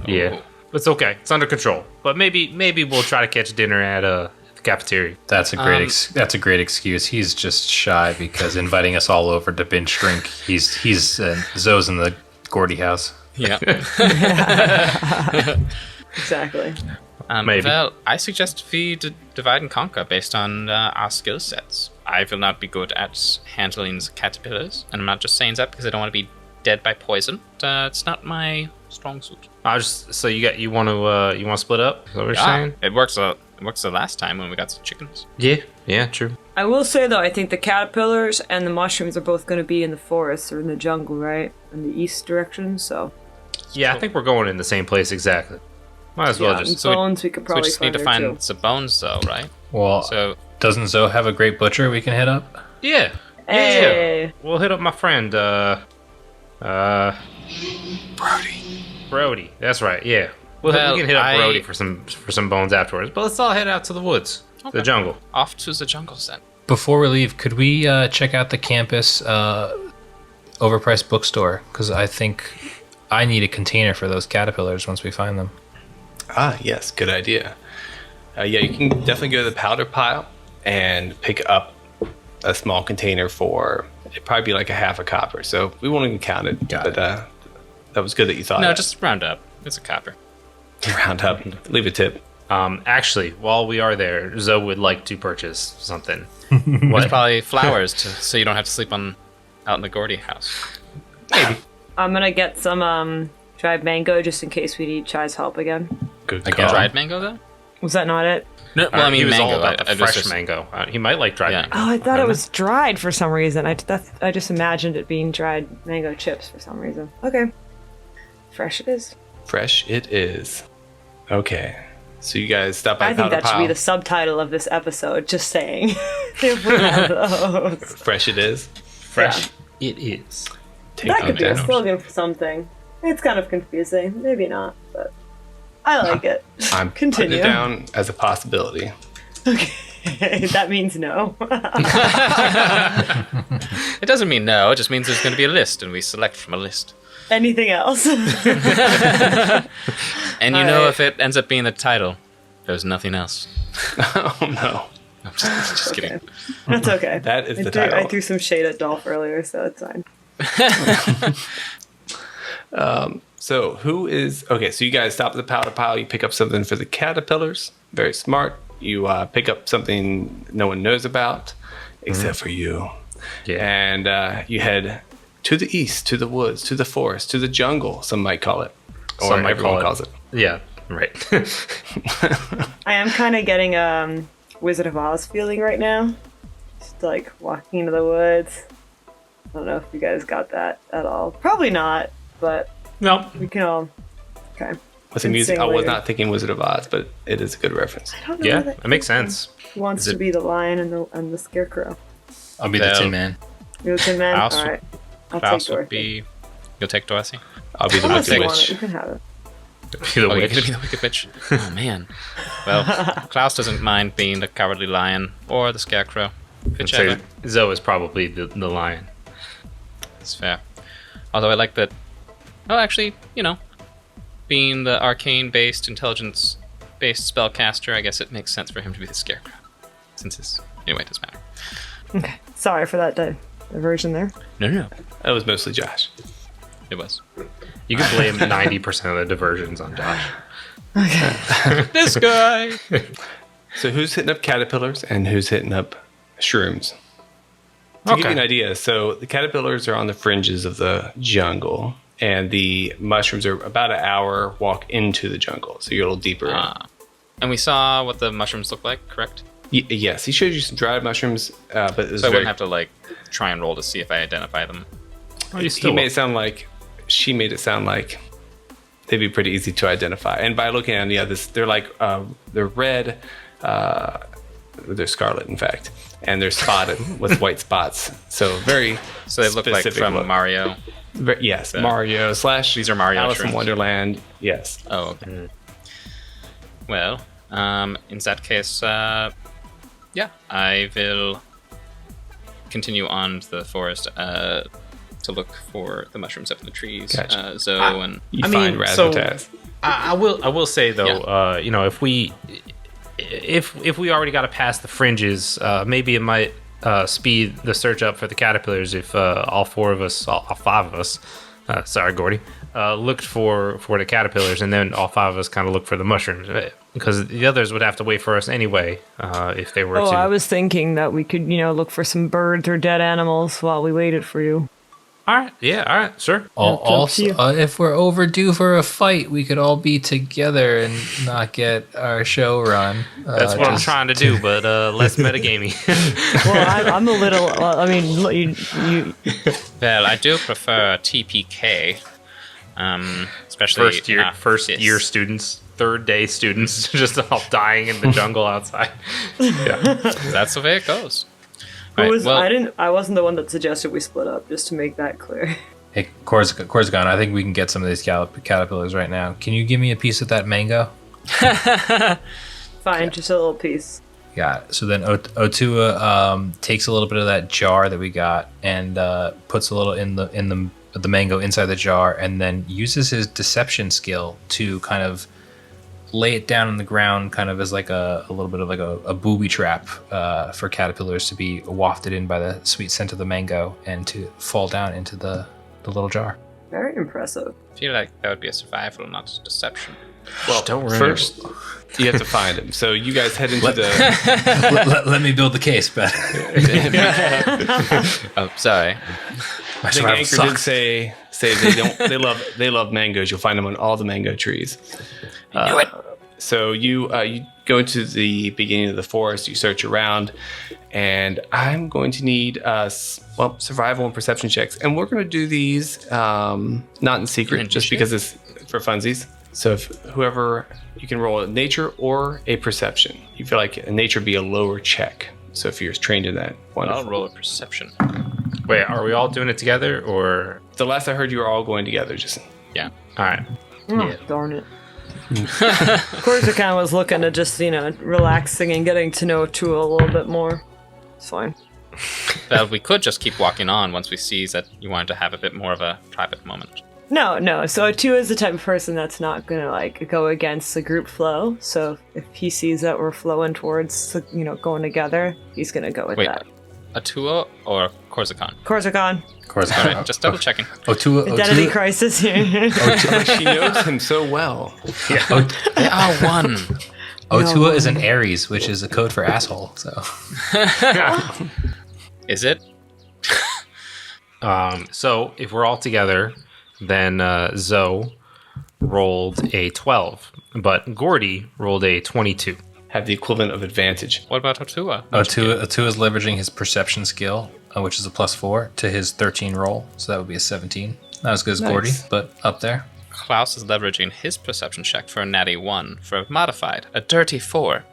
[SPEAKER 4] Yeah, it's okay. It's under control. But maybe we'll try to catch dinner at the cafeteria.
[SPEAKER 6] That's a great excuse. He's just shy because inviting us all over to binge drink. He's Zoe's in the Gordy house.
[SPEAKER 5] Yeah.
[SPEAKER 3] Exactly.
[SPEAKER 4] Maybe.
[SPEAKER 5] Well, I suggest we divide and conquer based on our skill sets. I will not be good at handling the caterpillars, and I'm not just saying that because I don't want to be dead by poison. It's not my strong suit.
[SPEAKER 4] So you want to split up? Is that what you're saying?
[SPEAKER 5] It works. It works the last time when we got some chickens.
[SPEAKER 4] Yeah, true.
[SPEAKER 3] I will say though, I think the caterpillars and the mushrooms are both going to be in the forest or in the jungle, right? In the east direction, so.
[SPEAKER 4] Yeah, I think we're going in the same place exactly. Might as well just.
[SPEAKER 3] Bones, we could probably
[SPEAKER 5] we just need to find the bones, though, right?
[SPEAKER 6] Well, doesn't Zoe have a great butcher we can hit up?
[SPEAKER 4] Yeah.
[SPEAKER 3] Hey.
[SPEAKER 4] Yeah. We'll hit up my friend, Brody. That's right. Yeah. We can hit up Brody for some bones afterwards. But let's all head out to the woods, the jungle.
[SPEAKER 5] Off to the jungles then.
[SPEAKER 6] Before we leave, could we check out the campus overpriced bookstore? Because I think I need a container for those caterpillars once we find them.
[SPEAKER 2] Ah, yes, good idea. You can definitely go to the powder pile and pick up a small container for, it'd probably be like a half a copper. So we won't even count it. But that was good that you thought.
[SPEAKER 5] No, just round up. It's a copper.
[SPEAKER 2] Round up. Leave a tip.
[SPEAKER 4] Actually, while we are there, Zoe would like to purchase something.
[SPEAKER 5] There's probably flowers so you don't have to sleep out in the Gordy house.
[SPEAKER 2] Maybe.
[SPEAKER 3] I'm going to get some dried mango just in case we need Chai's help again.
[SPEAKER 2] Good
[SPEAKER 6] I
[SPEAKER 2] call.
[SPEAKER 6] got
[SPEAKER 5] Dried mango, though?
[SPEAKER 3] Was that not it?
[SPEAKER 5] No, well, I mean,
[SPEAKER 4] he was
[SPEAKER 5] mango.
[SPEAKER 4] all about the
[SPEAKER 5] I
[SPEAKER 4] fresh
[SPEAKER 5] just-
[SPEAKER 4] mango. He might like dried
[SPEAKER 5] Yeah.
[SPEAKER 4] mango.
[SPEAKER 3] Oh, I thought
[SPEAKER 4] don't
[SPEAKER 3] it
[SPEAKER 4] know.
[SPEAKER 3] was dried for some reason. I just imagined it being dried mango chips for some reason. Okay. Fresh it is.
[SPEAKER 2] Fresh it is. Okay. So you guys stop by
[SPEAKER 3] I think
[SPEAKER 2] Powder
[SPEAKER 3] that should be
[SPEAKER 2] Pile.
[SPEAKER 3] the subtitle of this episode, just saying. If we have those.
[SPEAKER 2] Fresh it is.
[SPEAKER 4] Fresh. It is.
[SPEAKER 2] Take
[SPEAKER 3] That
[SPEAKER 2] on
[SPEAKER 3] could be a
[SPEAKER 2] that.
[SPEAKER 3] slogan for something. It's kind of confusing. Maybe not, but I like it.
[SPEAKER 2] I'm
[SPEAKER 3] Continue.
[SPEAKER 2] putting it down as a possibility.
[SPEAKER 3] Okay, that means no.
[SPEAKER 5] It doesn't mean no. It just means there's going to be a list, and we select from a list.
[SPEAKER 3] Anything else?
[SPEAKER 5] And you know,
[SPEAKER 3] Alright.
[SPEAKER 5] if it ends up being the title, there's nothing else.
[SPEAKER 2] Oh no.
[SPEAKER 5] I'm just kidding.
[SPEAKER 3] That's okay.
[SPEAKER 2] That is the
[SPEAKER 3] I
[SPEAKER 2] title.
[SPEAKER 3] threw some shade at Dolph earlier, so it's fine.
[SPEAKER 2] So who is okay? So you guys stop at the Powder Pile. You pick up something for the caterpillars. Very smart. You pick up something no one knows about, except for you.
[SPEAKER 4] Yeah.
[SPEAKER 2] And you head to the east, to the woods, to the forest, to the jungle. Some might call it, or
[SPEAKER 4] Some might
[SPEAKER 2] everyone
[SPEAKER 4] call it.
[SPEAKER 2] calls it.
[SPEAKER 4] Yeah. Right.
[SPEAKER 3] I am kind of getting a Wizard of Oz feeling right now. Just like walking into the woods. I don't know if you guys got that at all. Probably not, but
[SPEAKER 4] no.
[SPEAKER 3] we can all. Okay.
[SPEAKER 2] With the
[SPEAKER 3] Can
[SPEAKER 2] music,
[SPEAKER 3] sing
[SPEAKER 2] I was
[SPEAKER 3] later.
[SPEAKER 2] not thinking Wizard of Oz, but it is a good reference.
[SPEAKER 3] I don't know
[SPEAKER 4] Yeah,
[SPEAKER 3] where
[SPEAKER 4] that makes sense.
[SPEAKER 3] Who wants
[SPEAKER 4] Is
[SPEAKER 3] to
[SPEAKER 4] it-
[SPEAKER 3] be the lion and the scarecrow?
[SPEAKER 6] I'll be the
[SPEAKER 5] Well,
[SPEAKER 6] Tin Man.
[SPEAKER 3] You're the Tin Man?
[SPEAKER 5] Klaus-
[SPEAKER 3] Alright. I'll take
[SPEAKER 5] Klaus would
[SPEAKER 3] Dorothy.
[SPEAKER 5] be. You'll take Dorothy.
[SPEAKER 2] I'll be the
[SPEAKER 3] Unless
[SPEAKER 2] Wicked
[SPEAKER 3] you want it, you
[SPEAKER 2] Witch.
[SPEAKER 3] can have it.
[SPEAKER 4] Be the
[SPEAKER 5] Oh, you're
[SPEAKER 4] witch.
[SPEAKER 5] gonna be the Wicked Witch. Oh man. Well, Klaus doesn't mind being the Cowardly Lion or the Scarecrow.
[SPEAKER 4] And
[SPEAKER 5] Whichever.
[SPEAKER 4] so Zoe is probably the lion.
[SPEAKER 5] It's fair. Although I like that. Oh, actually, you know, being the arcane-based, intelligence-based spellcaster, I guess it makes sense for him to be the Scarecrow. Since his anyway, it doesn't matter.
[SPEAKER 3] Okay. Sorry for that diversion there.
[SPEAKER 5] No.
[SPEAKER 2] That was mostly Josh.
[SPEAKER 5] It was.
[SPEAKER 4] You can blame 90% of the diversions on Josh.
[SPEAKER 5] This guy.
[SPEAKER 2] So who's hitting up caterpillars and who's hitting up shrooms? To give you an idea, so the caterpillars are on the fringes of the jungle, and the mushrooms are about an hour walk into the jungle, so you're a little deeper in.
[SPEAKER 5] And we saw what the mushrooms look like, correct?
[SPEAKER 2] Yes, he showed you some dried mushrooms, but it was
[SPEAKER 5] So I
[SPEAKER 2] very,
[SPEAKER 5] wouldn't have to like try and roll to see if I identify them.
[SPEAKER 4] Oh, you
[SPEAKER 2] he
[SPEAKER 4] still
[SPEAKER 2] made it sound like she made it sound like they'd be pretty easy to identify. And by looking at them, they're like they're red, they're scarlet, in fact, and they're spotted with white spots. So very
[SPEAKER 5] So they look like
[SPEAKER 2] specific
[SPEAKER 5] from
[SPEAKER 2] look.
[SPEAKER 5] Mario.
[SPEAKER 2] Yes, Mario /
[SPEAKER 5] These are Mario
[SPEAKER 2] Alice in
[SPEAKER 5] shrooms.
[SPEAKER 2] Wonderland. Yes.
[SPEAKER 5] Oh, okay. Well, in that case, yeah, I will continue on to the forest to look for the mushrooms up in the trees.
[SPEAKER 2] Gotcha.
[SPEAKER 5] Zoe and
[SPEAKER 2] You
[SPEAKER 4] I
[SPEAKER 2] find
[SPEAKER 4] mean, so-
[SPEAKER 2] Razzmatazz.
[SPEAKER 4] I will say though, you know, if we already got to pass the fringes, maybe it might speed the search up for the caterpillars if all five of us, sorry Gordy, looked for the caterpillars, and then all five of us kind of looked for the mushrooms, because the others would have to wait for us anyway if they were
[SPEAKER 3] Oh,
[SPEAKER 4] to.
[SPEAKER 3] I was thinking that we could, look for some birds or dead animals while we waited for you.
[SPEAKER 4] All right, sure.
[SPEAKER 6] Also, if we're overdue for a fight, we could all be together and not get our show run.
[SPEAKER 4] That's what I'm trying to do, but less metagaming.
[SPEAKER 3] Well, I'm a little. I mean, you.
[SPEAKER 5] well, I do prefer TPK, especially
[SPEAKER 4] first year students, third day students, just all dying in the jungle outside. Yeah.
[SPEAKER 5] That's the way it goes.
[SPEAKER 3] Who
[SPEAKER 5] Right,
[SPEAKER 3] was,
[SPEAKER 5] well-
[SPEAKER 3] I wasn't the one that suggested we split up. Just to make that clear.
[SPEAKER 6] Hey, Corsican, I think we can get some of these caterpillars right now. Can you give me a piece of that mango?
[SPEAKER 3] Fine, just a little piece.
[SPEAKER 6] Got it. So then Otua takes a little bit of that jar that we got and puts a little in the mango inside the jar, and then uses his deception skill to kind of lay it down on the ground, kind of as like a little bit of like a booby trap for caterpillars to be wafted in by the sweet scent of the mango and to fall down into the little jar.
[SPEAKER 3] Very impressive.
[SPEAKER 5] I feel like that would be a survival, not deception.
[SPEAKER 2] Well,
[SPEAKER 4] Don't worry.
[SPEAKER 2] first you have to find him. So you guys head into the.
[SPEAKER 6] let me build the case, but
[SPEAKER 5] Oh, sorry.
[SPEAKER 6] my
[SPEAKER 2] I think
[SPEAKER 6] survival
[SPEAKER 2] Anchor did
[SPEAKER 6] sucks.
[SPEAKER 2] say they don't. They love mangoes. You'll find them on all the mango trees.
[SPEAKER 5] Knew it.
[SPEAKER 2] So you go into the beginning of the forest, you search around, and I'm going to need survival and perception checks. And we're going to do these not in secret, just because it's for funsies. So if whoever, you can roll a nature or a perception. You feel like a nature would be a lower check. So if you're trained in that, wonderful.
[SPEAKER 5] I'll roll a perception.
[SPEAKER 4] Wait, are we all doing it together or?
[SPEAKER 2] The last I heard, you were all going together, Jason.
[SPEAKER 5] Yeah.
[SPEAKER 4] All right.
[SPEAKER 3] Oh, darn it. Corsican was looking to just, relaxing and getting to know Tua a little bit more. It's fine.
[SPEAKER 5] But we could just keep walking on once we see that you wanted to have a bit more of a private moment.
[SPEAKER 3] No. So Tua is the type of person that's not gonna go against the group flow. So if he sees that we're flowing towards, going together, he's gonna go with that.
[SPEAKER 5] Atua or Corsican?
[SPEAKER 3] Corsican.
[SPEAKER 5] All right, just double checking.
[SPEAKER 3] Identity crisis here.
[SPEAKER 2] She knows him so well.
[SPEAKER 4] Yeah.
[SPEAKER 5] They are one.
[SPEAKER 6] Otua is an Aries, which is a code for asshole. So,
[SPEAKER 5] Is it?
[SPEAKER 4] So if we're all together, then Zoe rolled a 12, but Gordy rolled a 22.
[SPEAKER 2] Have the equivalent of advantage.
[SPEAKER 5] What about Atua?
[SPEAKER 6] Otua is leveraging his perception skill, which is a +4 to his 13 roll. So that would be a 17. Not as good as Gordy, but up there.
[SPEAKER 5] Klaus is leveraging his perception check for a natty 1 for a modified, a dirty 4.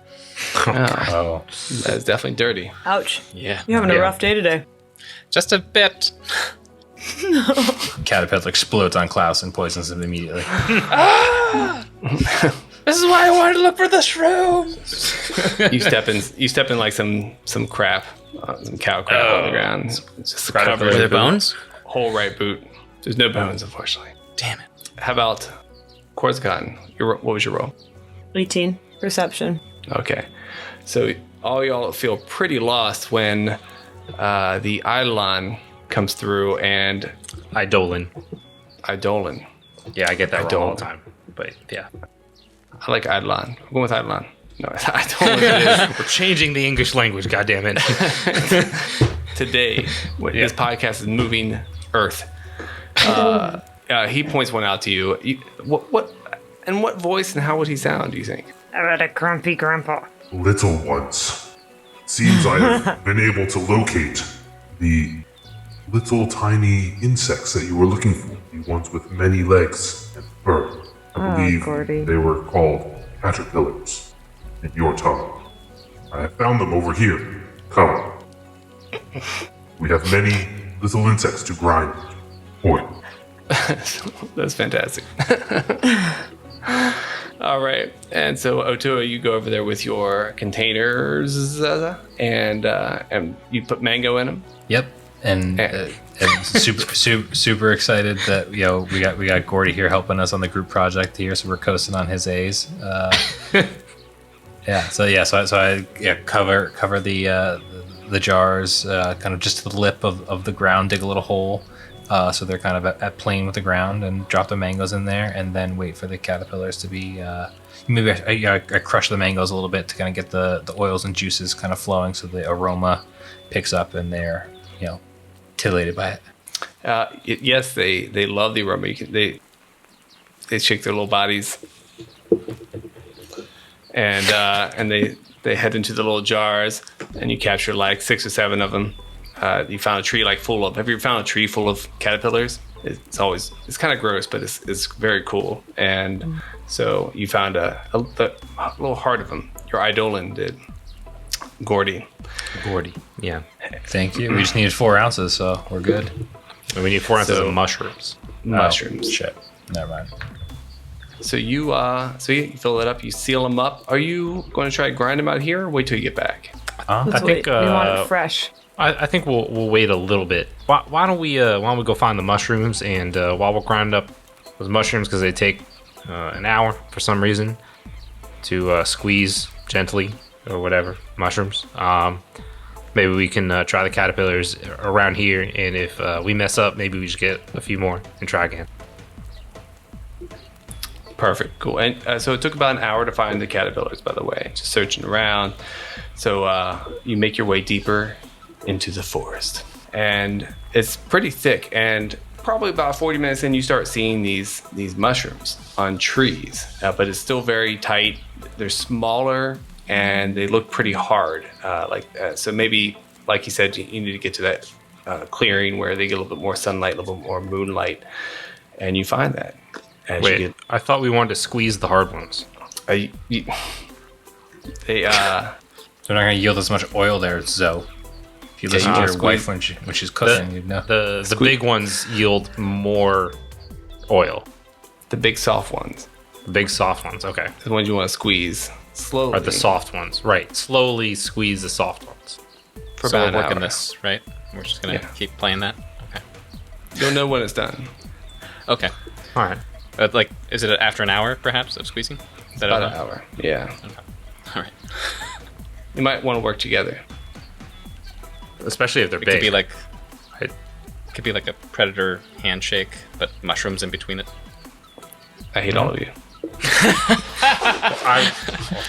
[SPEAKER 6] Oh.
[SPEAKER 2] That is definitely dirty.
[SPEAKER 3] Ouch.
[SPEAKER 5] Yeah.
[SPEAKER 3] You're having a rough day today.
[SPEAKER 5] Just a bit.
[SPEAKER 6] Caterpillar explodes on Klaus and poisons him immediately.
[SPEAKER 5] This is why I wanted to look for the shrooms.
[SPEAKER 2] You step in like some crap, some cow crap on the ground. It's just covered.
[SPEAKER 5] Were there bones?
[SPEAKER 2] Whole right boot. There's no bones, unfortunately.
[SPEAKER 5] Damn it.
[SPEAKER 2] How about Corsican? What was your roll?
[SPEAKER 3] 18. Perception.
[SPEAKER 2] Okay. So all y'all feel pretty lost when the Eidolon comes through and...
[SPEAKER 4] Eidolon.
[SPEAKER 2] Yeah,
[SPEAKER 4] I get that wrong all the time. But yeah.
[SPEAKER 2] I like Eidolon. I'm going with Eidolon. No, Eidolon it is.
[SPEAKER 4] We're changing the English language, goddammit.
[SPEAKER 2] Today, when this podcast is moving Earth. He points one out to you. What voice and how would he sound, do you think?
[SPEAKER 3] I had a grumpy grandpa.
[SPEAKER 7] Little ones. Seems I have been able to locate the little tiny insects that you were looking for. The ones with many legs and fur. I believe
[SPEAKER 3] Gordy.
[SPEAKER 7] they were called caterpillars in your tongue. I have found them over here. Come. We have many little insects to grind. Oil.
[SPEAKER 2] That's fantastic. All right. And so, Otua, you go over there with your containers and you put mango in them.
[SPEAKER 6] Yep. And super excited that we got Gordy here helping us on the group project here, so we're coasting on his A's. So I cover the jars kind of just to the lip of the ground, dig a little hole, so they're kind of at plane with the ground, and drop the mangoes in there, and then wait for the caterpillars to be. Maybe I crush the mangoes a little bit to kind of get the oils and juices kind of flowing, so the aroma picks up, and they're titillated by it.
[SPEAKER 2] Yes, they love the aroma. They shake their little bodies, and they head into the little jars, and you capture like 6 or 7 of them. You found a tree full of. Have you found a tree full of caterpillars? It's kind of gross, but it's very cool. And so you found a little heart of them. Your Eidolon did. Gordy,
[SPEAKER 4] yeah.
[SPEAKER 6] Thank you. We just needed 4 ounces, so we're good.
[SPEAKER 4] And we need 4 ounces of mushrooms.
[SPEAKER 2] Mushrooms.
[SPEAKER 6] Oh, shit. Never mind.
[SPEAKER 2] So you fill it up. You seal them up. Are you going to try to grind them out here, or wait till you get back?
[SPEAKER 3] Let's wait. We want it fresh.
[SPEAKER 4] I think we'll wait a little bit. Why don't we go find the mushrooms, and while we're grinding up those mushrooms, because they take an hour for some reason to squeeze gently or whatever mushrooms. Maybe we can try the caterpillars around here, and if we mess up, maybe we just get a few more and try again.
[SPEAKER 2] Perfect, cool. And so it took about an hour to find the caterpillars, by the way, just searching around. So you make your way deeper into the forest, and it's pretty thick. And probably about 40 minutes in, you start seeing these mushrooms on trees, but it's still very tight. They're smaller and they look pretty hard. So maybe, like you said, you need to get to that clearing where they get a little bit more sunlight, a little bit more moonlight, and you find that.
[SPEAKER 4] Wait, I thought we wanted to squeeze the hard ones.
[SPEAKER 2] They're
[SPEAKER 6] not going to yield as much oil there, Zoe. If you listen to your wife when she's cooking, you'd know.
[SPEAKER 4] The big ones yield more oil.
[SPEAKER 2] the big soft ones.
[SPEAKER 4] The big soft ones, okay.
[SPEAKER 2] The ones you want to squeeze slowly.
[SPEAKER 4] Or the soft ones, right. Slowly squeeze the soft ones.
[SPEAKER 2] For
[SPEAKER 5] So
[SPEAKER 2] about
[SPEAKER 5] we're
[SPEAKER 2] an
[SPEAKER 5] working
[SPEAKER 2] hour.
[SPEAKER 5] this, right? We're just going to keep playing that? Okay.
[SPEAKER 2] You'll know when it's done.
[SPEAKER 5] Okay.
[SPEAKER 4] All right.
[SPEAKER 5] Is it after an hour, perhaps, of squeezing? Is that
[SPEAKER 2] About
[SPEAKER 5] okay?
[SPEAKER 2] an hour. Yeah.
[SPEAKER 5] All right.
[SPEAKER 2] You might want to work together.
[SPEAKER 4] Especially if they're
[SPEAKER 5] It
[SPEAKER 4] big.
[SPEAKER 5] could be like
[SPEAKER 4] Right.
[SPEAKER 5] it could be like a predator handshake, but mushrooms in between it.
[SPEAKER 2] I hate all of you.
[SPEAKER 4] I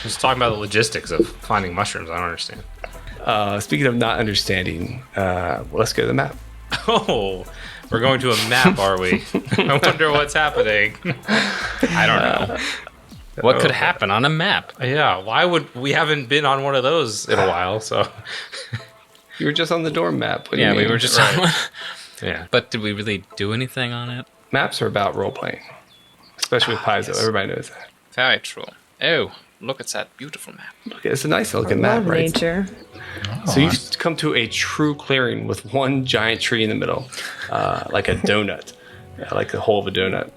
[SPEAKER 4] was talking about the logistics of finding mushrooms. I don't understand.
[SPEAKER 2] Speaking of not understanding, let's go to the map.
[SPEAKER 4] Oh, we're going to a map, are we? I wonder what's happening.
[SPEAKER 5] I don't know. What could happen on a map?
[SPEAKER 4] Yeah, why would we haven't been on one of those in a while? So,
[SPEAKER 2] You were just on the dorm map. What do you
[SPEAKER 5] Yeah, we
[SPEAKER 2] mean?
[SPEAKER 5] were just
[SPEAKER 4] yeah.
[SPEAKER 5] But did we really do anything on it?
[SPEAKER 2] Maps are about role playing, especially with Paizo. Everybody knows that.
[SPEAKER 5] Very true. Oh, look at that beautiful map.
[SPEAKER 2] Look, it's a nice looking
[SPEAKER 3] Love
[SPEAKER 2] map, right?
[SPEAKER 3] nature.
[SPEAKER 2] So you've come to a true clearing with one giant tree in the middle, like a donut, like the hole of a donut.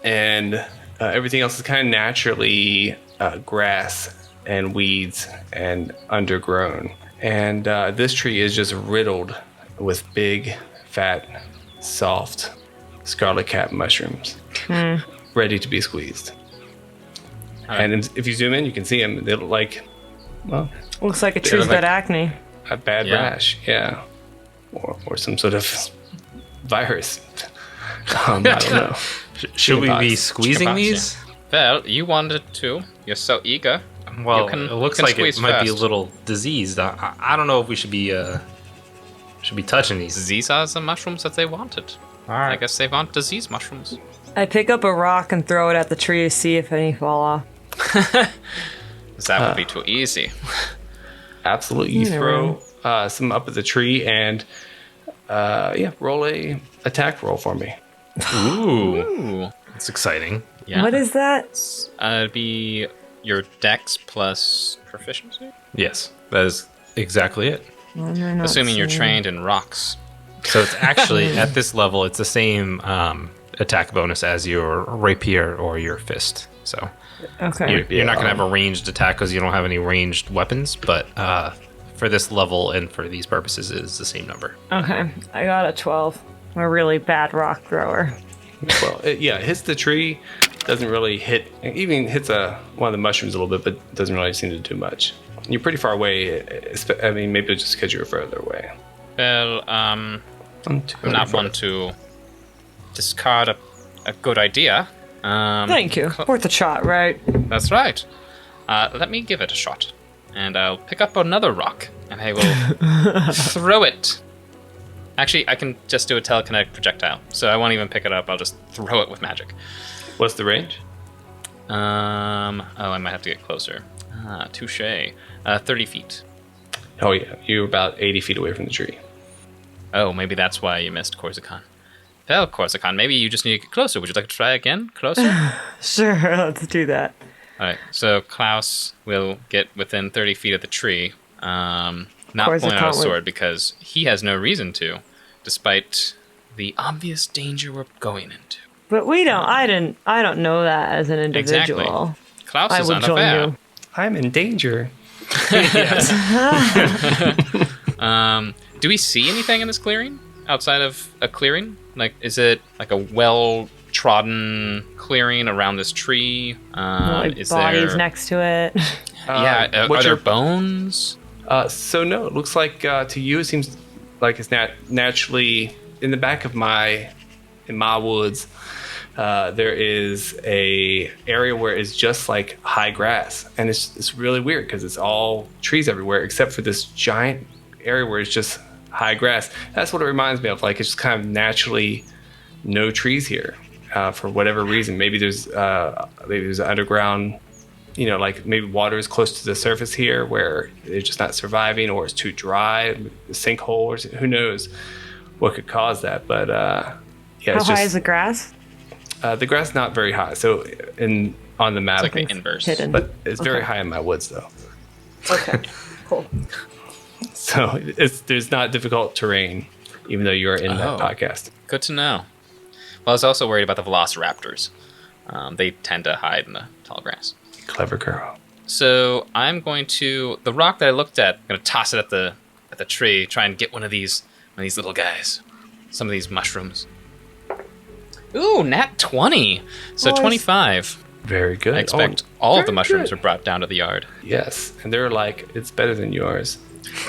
[SPEAKER 2] And everything else is kind of naturally grass and weeds and undergrown. And this tree is just riddled with big, fat, soft, scarlet cap mushrooms, ready to be squeezed. And if you zoom in, you can see them. They look like, well,
[SPEAKER 3] Looks like a tree's
[SPEAKER 2] like-
[SPEAKER 3] got acne.
[SPEAKER 2] a bad
[SPEAKER 5] Yeah.
[SPEAKER 2] rash, yeah, or some sort of virus. I don't know.
[SPEAKER 4] Should we be
[SPEAKER 2] Chickenpox.
[SPEAKER 4] squeezing
[SPEAKER 5] Chickenpox,
[SPEAKER 4] these?
[SPEAKER 5] Well, you wanted to. You're so eager.
[SPEAKER 4] Well,
[SPEAKER 5] You can-
[SPEAKER 4] it looks
[SPEAKER 5] can
[SPEAKER 4] like it
[SPEAKER 5] squeeze
[SPEAKER 4] might be a
[SPEAKER 5] first.
[SPEAKER 4] little diseased. I don't know if we should be touching these.
[SPEAKER 5] These are the mushrooms that they wanted.
[SPEAKER 4] All
[SPEAKER 5] I
[SPEAKER 4] right.
[SPEAKER 5] guess they want disease mushrooms.
[SPEAKER 3] I pick up a rock and throw it at the tree to see if any fall off.
[SPEAKER 5] 'Cause that would be too easy.
[SPEAKER 2] Absolutely, you throw some up at the tree and roll a attack roll for me.
[SPEAKER 5] Ooh.
[SPEAKER 4] That's exciting.
[SPEAKER 5] Yeah.
[SPEAKER 3] What is that?
[SPEAKER 5] It'd be your dex plus proficiency?
[SPEAKER 4] Yes, that is exactly it.
[SPEAKER 5] Assuming you're trained in rocks.
[SPEAKER 4] So it's actually at this level, it's the same attack bonus as your rapier or your fist. So
[SPEAKER 3] Okay.
[SPEAKER 4] you're not going to have a ranged attack because you don't have any ranged weapons, but for this level and for these purposes, it is the same number.
[SPEAKER 3] Okay. I got a 12. I'm a really bad rock thrower.
[SPEAKER 2] Well, it hits the tree, doesn't really hit. It even hits one of the mushrooms a little bit, but doesn't really seem to do much. You're pretty far away. I mean, maybe it's just because you're further away.
[SPEAKER 5] Well, I'm not one to discard a good idea.
[SPEAKER 3] Thank you. Worth a shot, right?
[SPEAKER 5] That's right. Let me give it a shot. And I'll pick up another rock, and I will throw it. Actually, I can just do a telekinetic projectile, so I won't even pick it up. I'll just throw it with magic.
[SPEAKER 2] What's the range?
[SPEAKER 5] I might have to get closer. Touche. 30 feet.
[SPEAKER 2] Oh yeah, you're about 80 feet away from the tree.
[SPEAKER 5] Oh, maybe that's why you missed Corsican. Well, Corsican, maybe you just need to get closer. Would you like to try again? Closer?
[SPEAKER 3] Sure, let's do that.
[SPEAKER 5] Alright, so Klaus will get within 30 feet of the tree. Not pulling out a sword because he has no reason to, despite the obvious danger we're going into.
[SPEAKER 3] But we don't. I don't know that as an individual.
[SPEAKER 5] Klaus
[SPEAKER 3] I
[SPEAKER 5] is
[SPEAKER 3] would join
[SPEAKER 5] unaware.
[SPEAKER 3] you.
[SPEAKER 2] I'm in danger.
[SPEAKER 5] Do we see anything in this clearing outside of a clearing? Like, is it like a well-trodden clearing around this tree?
[SPEAKER 3] Like
[SPEAKER 5] Is
[SPEAKER 3] bodies
[SPEAKER 5] there?
[SPEAKER 3] next to it.
[SPEAKER 5] Yeah, are
[SPEAKER 2] what's
[SPEAKER 5] there
[SPEAKER 2] your-
[SPEAKER 5] bones?
[SPEAKER 2] So no, it looks like to you it seems like it's naturally in the back of in my woods. There is a area where it's just like high grass, and it's really weird because it's all trees everywhere except for this giant area where it's just high grass. That's what it reminds me of. Like it's just kind of naturally no trees here for whatever reason. Maybe there's underground, like maybe water is close to the surface here where they're just not surviving, or it's too dry, sinkholes. Who knows what could cause that? But
[SPEAKER 3] How high is the grass?
[SPEAKER 2] The grass is not very high. So on the map,
[SPEAKER 5] It's like the inverse.
[SPEAKER 3] Hidden.
[SPEAKER 2] but it's very high in my woods though.
[SPEAKER 3] Okay, cool.
[SPEAKER 2] So there's not difficult terrain, even though you're in that podcast.
[SPEAKER 5] Good to know. Well, I was also worried about the velociraptors. They tend to hide in the tall grass.
[SPEAKER 2] Clever girl.
[SPEAKER 5] So I'm going to the rock that I looked at. I'm going to toss it at the tree. Try and get one of these little guys. Some of these mushrooms. Ooh, nat 20. So
[SPEAKER 3] Nice.
[SPEAKER 5] 25.
[SPEAKER 2] Very good.
[SPEAKER 5] I expect all of the
[SPEAKER 2] very
[SPEAKER 5] mushrooms
[SPEAKER 2] good.
[SPEAKER 5] are brought down to the yard.
[SPEAKER 2] Yes, and they're like, it's better than yours.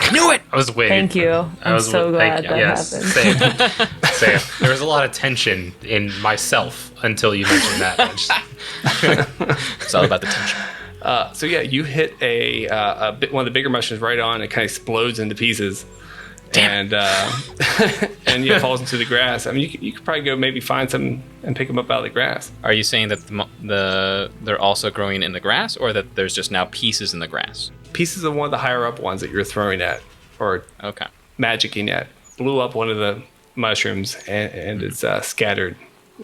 [SPEAKER 5] I knew it.
[SPEAKER 4] I was waiting.
[SPEAKER 3] Thank you.
[SPEAKER 4] I
[SPEAKER 3] I'm
[SPEAKER 4] was
[SPEAKER 3] so glad
[SPEAKER 4] thank you.
[SPEAKER 3] that
[SPEAKER 4] Yes,
[SPEAKER 3] happened.
[SPEAKER 4] Same. There was a lot of tension in myself until you mentioned that. I just-
[SPEAKER 5] It's all about the tension.
[SPEAKER 2] So yeah, you hit one of the bigger mushrooms right on. It kind of explodes into pieces, and and it falls into the grass. I mean, you could probably go maybe find some and pick them up out of the grass.
[SPEAKER 5] Are you saying that they're also growing in the grass, or that there's just now pieces in the grass?
[SPEAKER 2] Pieces of one of the higher up ones that you're throwing at or
[SPEAKER 5] Okay.
[SPEAKER 2] magicking at blew up one of the mushrooms and it's scattered.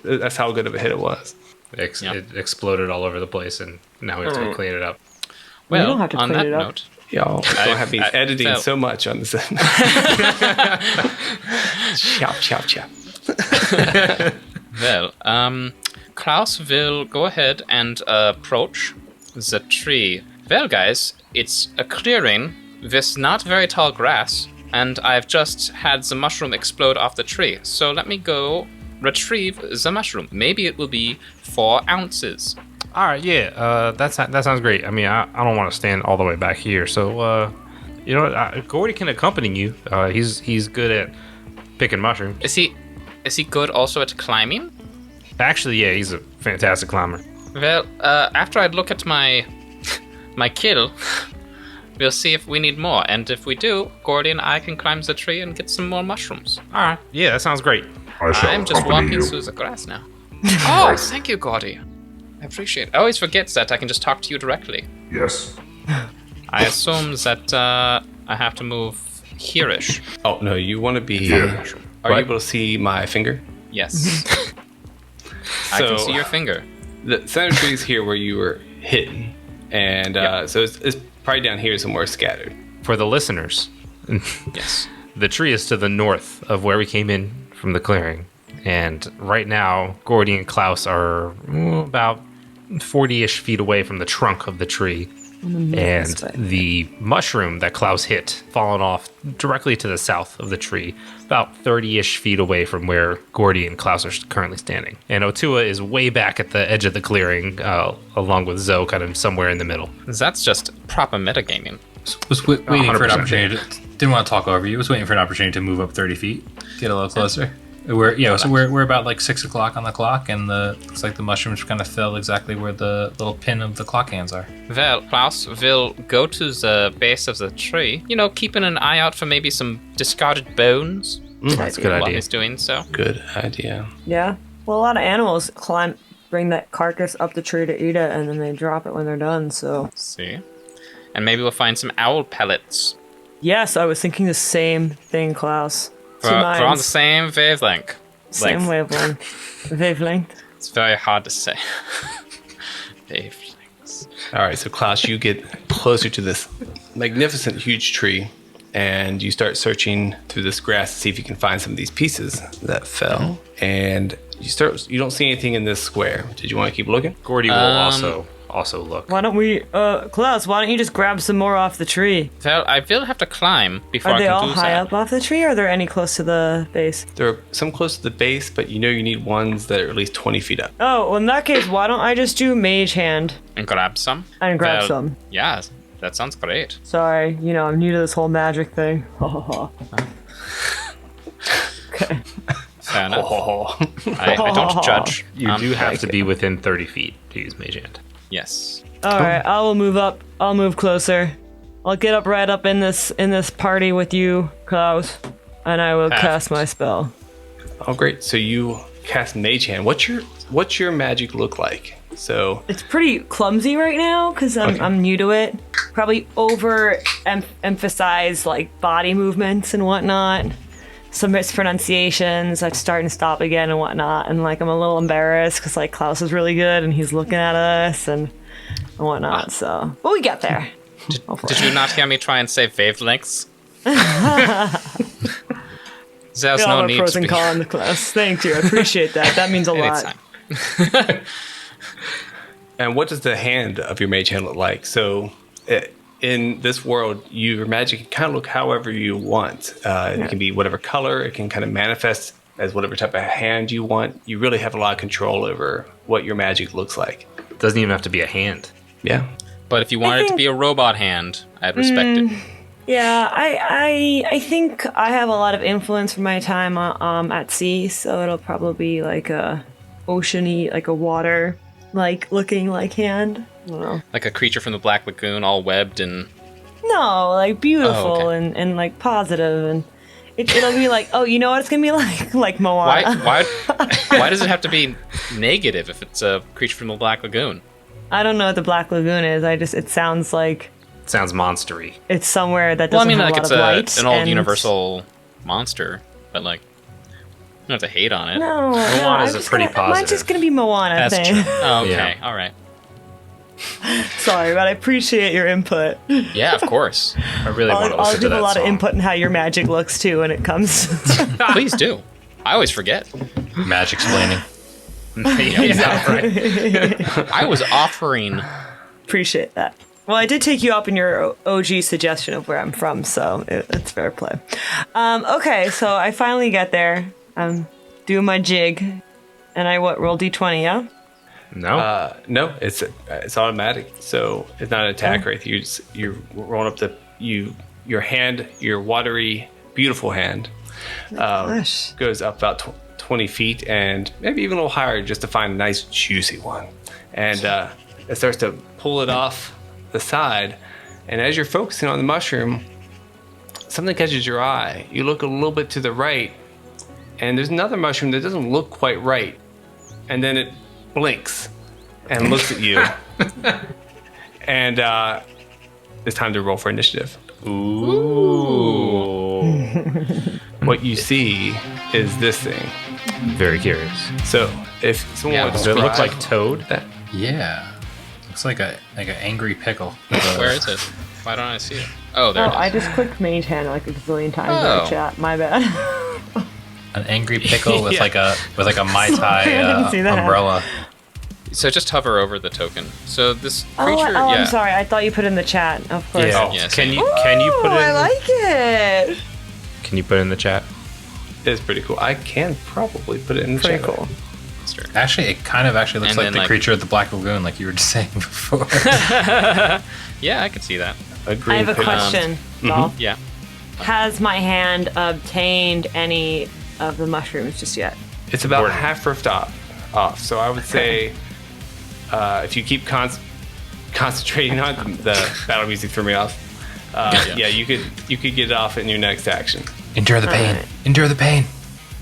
[SPEAKER 2] That's how good of a hit it was.
[SPEAKER 4] It exploded all over the place, and now we have to go clean it up.
[SPEAKER 5] Well,
[SPEAKER 3] you don't have to
[SPEAKER 5] on
[SPEAKER 3] clean
[SPEAKER 5] that
[SPEAKER 3] it up.
[SPEAKER 5] note,
[SPEAKER 2] Y'all don't have me editing
[SPEAKER 5] felt-
[SPEAKER 2] so much on this. Chop, chop, chop.
[SPEAKER 5] well, Klaus will go ahead and approach the tree. Well, guys, it's a clearing with not very tall grass, and I've just had the mushroom explode off the tree. So let me go retrieve the mushroom. Maybe it will be 4 ounces.
[SPEAKER 4] All right, yeah, that sounds great. I mean, I don't want to stand all the way back here, so you know what? Gordy can accompany you. He's good at picking mushrooms.
[SPEAKER 5] Is he good also at climbing?
[SPEAKER 4] Actually, yeah, he's a fantastic climber.
[SPEAKER 5] Well, after I look at my kill, we'll see if we need more. And if we do, Gordy and I can climb the tree and get some more mushrooms.
[SPEAKER 4] All right, yeah, that sounds great.
[SPEAKER 7] I shall
[SPEAKER 5] I'm just
[SPEAKER 7] accompany
[SPEAKER 5] walking
[SPEAKER 7] you.
[SPEAKER 5] through the grass now. Oh, thank you, Gordy. I appreciate it. I always forget that I can just talk to you directly.
[SPEAKER 7] Yes.
[SPEAKER 5] I assume that I have to move here-ish.
[SPEAKER 2] Oh no, you want to be?
[SPEAKER 7] Yeah.
[SPEAKER 2] Are you able to see my finger?
[SPEAKER 5] Yes. I can see your finger.
[SPEAKER 2] The center tree is here where you were hitting, and so it's probably down here somewhere scattered.
[SPEAKER 4] For the listeners,
[SPEAKER 5] Yes.
[SPEAKER 4] the tree is to the north of where we came in from the clearing. And right now, Gordy and Klaus are about 40-ish feet away from the trunk of the tree. And the mushroom that Klaus hit, fallen off directly to the south of the tree, about 30-ish feet away from where Gordy and Klaus are currently standing. And Otua is way back at the edge of the clearing, along with Zoe kind of somewhere in the middle.
[SPEAKER 5] That's just proper metagaming.
[SPEAKER 6] Was waiting for an
[SPEAKER 4] 100%.
[SPEAKER 6] opportunity. Didn't want to talk over you. Was waiting for an opportunity to move up 30 feet, get a little closer. We're about like 6 o'clock on the clock, and looks like the mushrooms kind of fell exactly where the little pin of the clock hands are.
[SPEAKER 5] Well, Klaus will go to the base of the tree, keeping an eye out for maybe some discarded bones
[SPEAKER 4] That's a good
[SPEAKER 5] while
[SPEAKER 4] idea.
[SPEAKER 5] he's doing so.
[SPEAKER 2] Good idea.
[SPEAKER 3] Yeah. Well, a lot of animals bring that carcass up the tree to eat it, and then they drop it when they're done. So
[SPEAKER 5] See? And maybe we'll find some owl pellets.
[SPEAKER 3] yes, I was thinking the same thing, Klaus.
[SPEAKER 5] We're on the same wavelength.
[SPEAKER 3] Same wavelength. Wavelength.
[SPEAKER 5] It's very hard to say. Wavelengths.
[SPEAKER 2] All right, so Klaus, you get closer to this magnificent, huge tree, and you start searching through this grass to see if you can find some of these pieces that fell. And you don't see anything in this square. Did you want to keep looking?
[SPEAKER 4] Gordy will also look.
[SPEAKER 3] Why don't we, Klaus, why don't you just grab some more off the tree?
[SPEAKER 5] Well, I will have to climb before
[SPEAKER 3] Are
[SPEAKER 5] I
[SPEAKER 3] they
[SPEAKER 5] can
[SPEAKER 3] all
[SPEAKER 5] do
[SPEAKER 3] high
[SPEAKER 5] that.
[SPEAKER 3] up off the tree, or are there any close to the base?
[SPEAKER 2] There are some close to the base, but you need ones that are at least 20 feet up.
[SPEAKER 3] Oh, well, in that case, why don't I just do mage hand
[SPEAKER 5] And grab some?
[SPEAKER 3] and grab
[SPEAKER 5] Well,
[SPEAKER 3] some?
[SPEAKER 5] Yeah, that sounds great.
[SPEAKER 3] Sorry, I'm new to this whole magic thing. Okay.
[SPEAKER 5] Fair enough. I don't judge.
[SPEAKER 4] You do have to be within 30 feet to use Mage Hand.
[SPEAKER 5] Yes.
[SPEAKER 3] All right, I will move up. I'll move closer. I'll get up right up in this party with you, Klaus, and I will cast my spell.
[SPEAKER 2] Oh, great. So you cast Mage Hand. What's your magic look like? So
[SPEAKER 3] It's pretty clumsy right now because I'm new to it. Probably emphasize like body movements and whatnot. Some mispronunciations. I start and stop again and whatnot. And like I'm a little embarrassed because like Klaus is really good and he's looking at us and whatnot. So, but we get there.
[SPEAKER 5] Did you not hear me try and say wavelengths? There's
[SPEAKER 3] All
[SPEAKER 5] no
[SPEAKER 3] our
[SPEAKER 5] need
[SPEAKER 3] pros
[SPEAKER 5] to
[SPEAKER 3] and
[SPEAKER 5] be.
[SPEAKER 3] cons, Klaus. Thank you. I appreciate that. That means a lot.
[SPEAKER 5] Anytime.
[SPEAKER 2] and what does the hand of your Mage Hand look like? So in this world, your magic can kind of look however you want. It can be whatever color. It can kind of manifest as whatever type of hand you want. You really have a lot of control over what your magic looks like.
[SPEAKER 4] It doesn't even have to be a hand.
[SPEAKER 2] Yeah.
[SPEAKER 5] But if you wanted it to be a robot hand, I'd respect it.
[SPEAKER 3] Yeah, I think I have a lot of influence from my time at sea, so it'll probably be like a oceany, like a water, like looking like hand. I don't know.
[SPEAKER 5] Like a creature from the Black Lagoon, all webbed and.
[SPEAKER 3] No, like beautiful
[SPEAKER 5] Oh, okay.
[SPEAKER 3] and like positive, and it'll be like, oh, you know what it's gonna be like Moana.
[SPEAKER 5] Why does it have to be negative if it's a creature from the Black Lagoon?
[SPEAKER 3] I don't know what the Black Lagoon is. It sounds like
[SPEAKER 4] It sounds monstery.
[SPEAKER 3] it's somewhere that
[SPEAKER 5] Well, I
[SPEAKER 3] doesn't
[SPEAKER 5] mean,
[SPEAKER 3] have
[SPEAKER 5] like
[SPEAKER 3] a
[SPEAKER 5] it's
[SPEAKER 3] lot of light.
[SPEAKER 5] an old
[SPEAKER 3] and-
[SPEAKER 5] universal monster, but like, you don't have to hate on it.
[SPEAKER 3] No,
[SPEAKER 4] Moana's
[SPEAKER 3] I'm
[SPEAKER 4] a pretty
[SPEAKER 3] just gonna- Mine's just
[SPEAKER 4] positive.
[SPEAKER 3] gonna be Moana
[SPEAKER 5] That's
[SPEAKER 3] thing.
[SPEAKER 5] true. Oh, okay,
[SPEAKER 4] Yeah.
[SPEAKER 5] all right.
[SPEAKER 3] Sorry, but I appreciate your input.
[SPEAKER 5] Yeah, of course.
[SPEAKER 4] I really want to
[SPEAKER 3] I'll
[SPEAKER 4] listen to
[SPEAKER 3] give
[SPEAKER 4] that
[SPEAKER 3] a lot
[SPEAKER 4] song.
[SPEAKER 3] of input in how your magic looks too when it comes.
[SPEAKER 5] Please do. I always forget.
[SPEAKER 6] Magic explaining.
[SPEAKER 4] Yeah, right.
[SPEAKER 5] I was offering.
[SPEAKER 3] Appreciate that. Well, I did take you up in your OG suggestion of where I'm from, so it's fair play. Okay, so I finally get there. I'm doing my jig, and I roll d20, yeah?
[SPEAKER 4] No.
[SPEAKER 2] No, it's automatic. So it's not an attack or anything. You're rolling up your hand, your watery, beautiful hand,
[SPEAKER 3] Gosh.
[SPEAKER 2] goes up about 20 feet and maybe even a little higher just to find a nice juicy one. And it starts to pull it off the side. And as you're focusing on the mushroom, something catches your eye. You look a little bit to the right, and there's another mushroom that doesn't look quite right. And then it blinks and looks at you. And it's time to roll for initiative.
[SPEAKER 4] Ooh.
[SPEAKER 2] What you see is this thing.
[SPEAKER 4] Very curious.
[SPEAKER 2] So if someone
[SPEAKER 5] Yeah,
[SPEAKER 2] would
[SPEAKER 4] Does it look
[SPEAKER 2] describe
[SPEAKER 4] like Toad?
[SPEAKER 2] that,
[SPEAKER 6] Yeah. Looks like an angry pickle.
[SPEAKER 5] Where is it? Why don't I see it? Oh, there
[SPEAKER 3] Oh,
[SPEAKER 5] it is.
[SPEAKER 3] I just clicked mage hand like a gazillion times in
[SPEAKER 5] Oh.
[SPEAKER 3] the chat. My bad.
[SPEAKER 6] An angry pickle with
[SPEAKER 2] Yeah.
[SPEAKER 6] like a Mai
[SPEAKER 3] Sorry, I
[SPEAKER 6] Tai
[SPEAKER 3] didn't see that.
[SPEAKER 6] umbrella.
[SPEAKER 5] So just hover over the token. So this
[SPEAKER 3] Oh,
[SPEAKER 5] creature, yeah.
[SPEAKER 3] I'm sorry. I thought you put it in the chat. Of course.
[SPEAKER 4] Yeah.
[SPEAKER 5] Yeah,
[SPEAKER 4] Can
[SPEAKER 5] same.
[SPEAKER 4] you put it?
[SPEAKER 3] I like it.
[SPEAKER 4] Can you put it in the chat?
[SPEAKER 2] is pretty cool. I can probably put it in the
[SPEAKER 3] Pretty
[SPEAKER 2] chat.
[SPEAKER 3] cool.
[SPEAKER 6] Actually, it kind of actually looks
[SPEAKER 5] And
[SPEAKER 6] like
[SPEAKER 5] then,
[SPEAKER 6] the
[SPEAKER 5] like-
[SPEAKER 6] creature of the Black Lagoon, like you were just saying before.
[SPEAKER 5] Yeah, I can see that.
[SPEAKER 2] A
[SPEAKER 3] I
[SPEAKER 2] green
[SPEAKER 3] have a
[SPEAKER 2] pickle.
[SPEAKER 3] question, Dolph.
[SPEAKER 5] Yeah.
[SPEAKER 3] Has my hand obtained any of the mushrooms just yet?
[SPEAKER 2] It's about
[SPEAKER 4] Gordon.
[SPEAKER 2] half ripped off. So I would say if you keep concentrating on the battle music threw me off. Yeah, you could get it off in your next action.
[SPEAKER 6] Endure the pain.
[SPEAKER 3] Alright.
[SPEAKER 6] Endure the pain.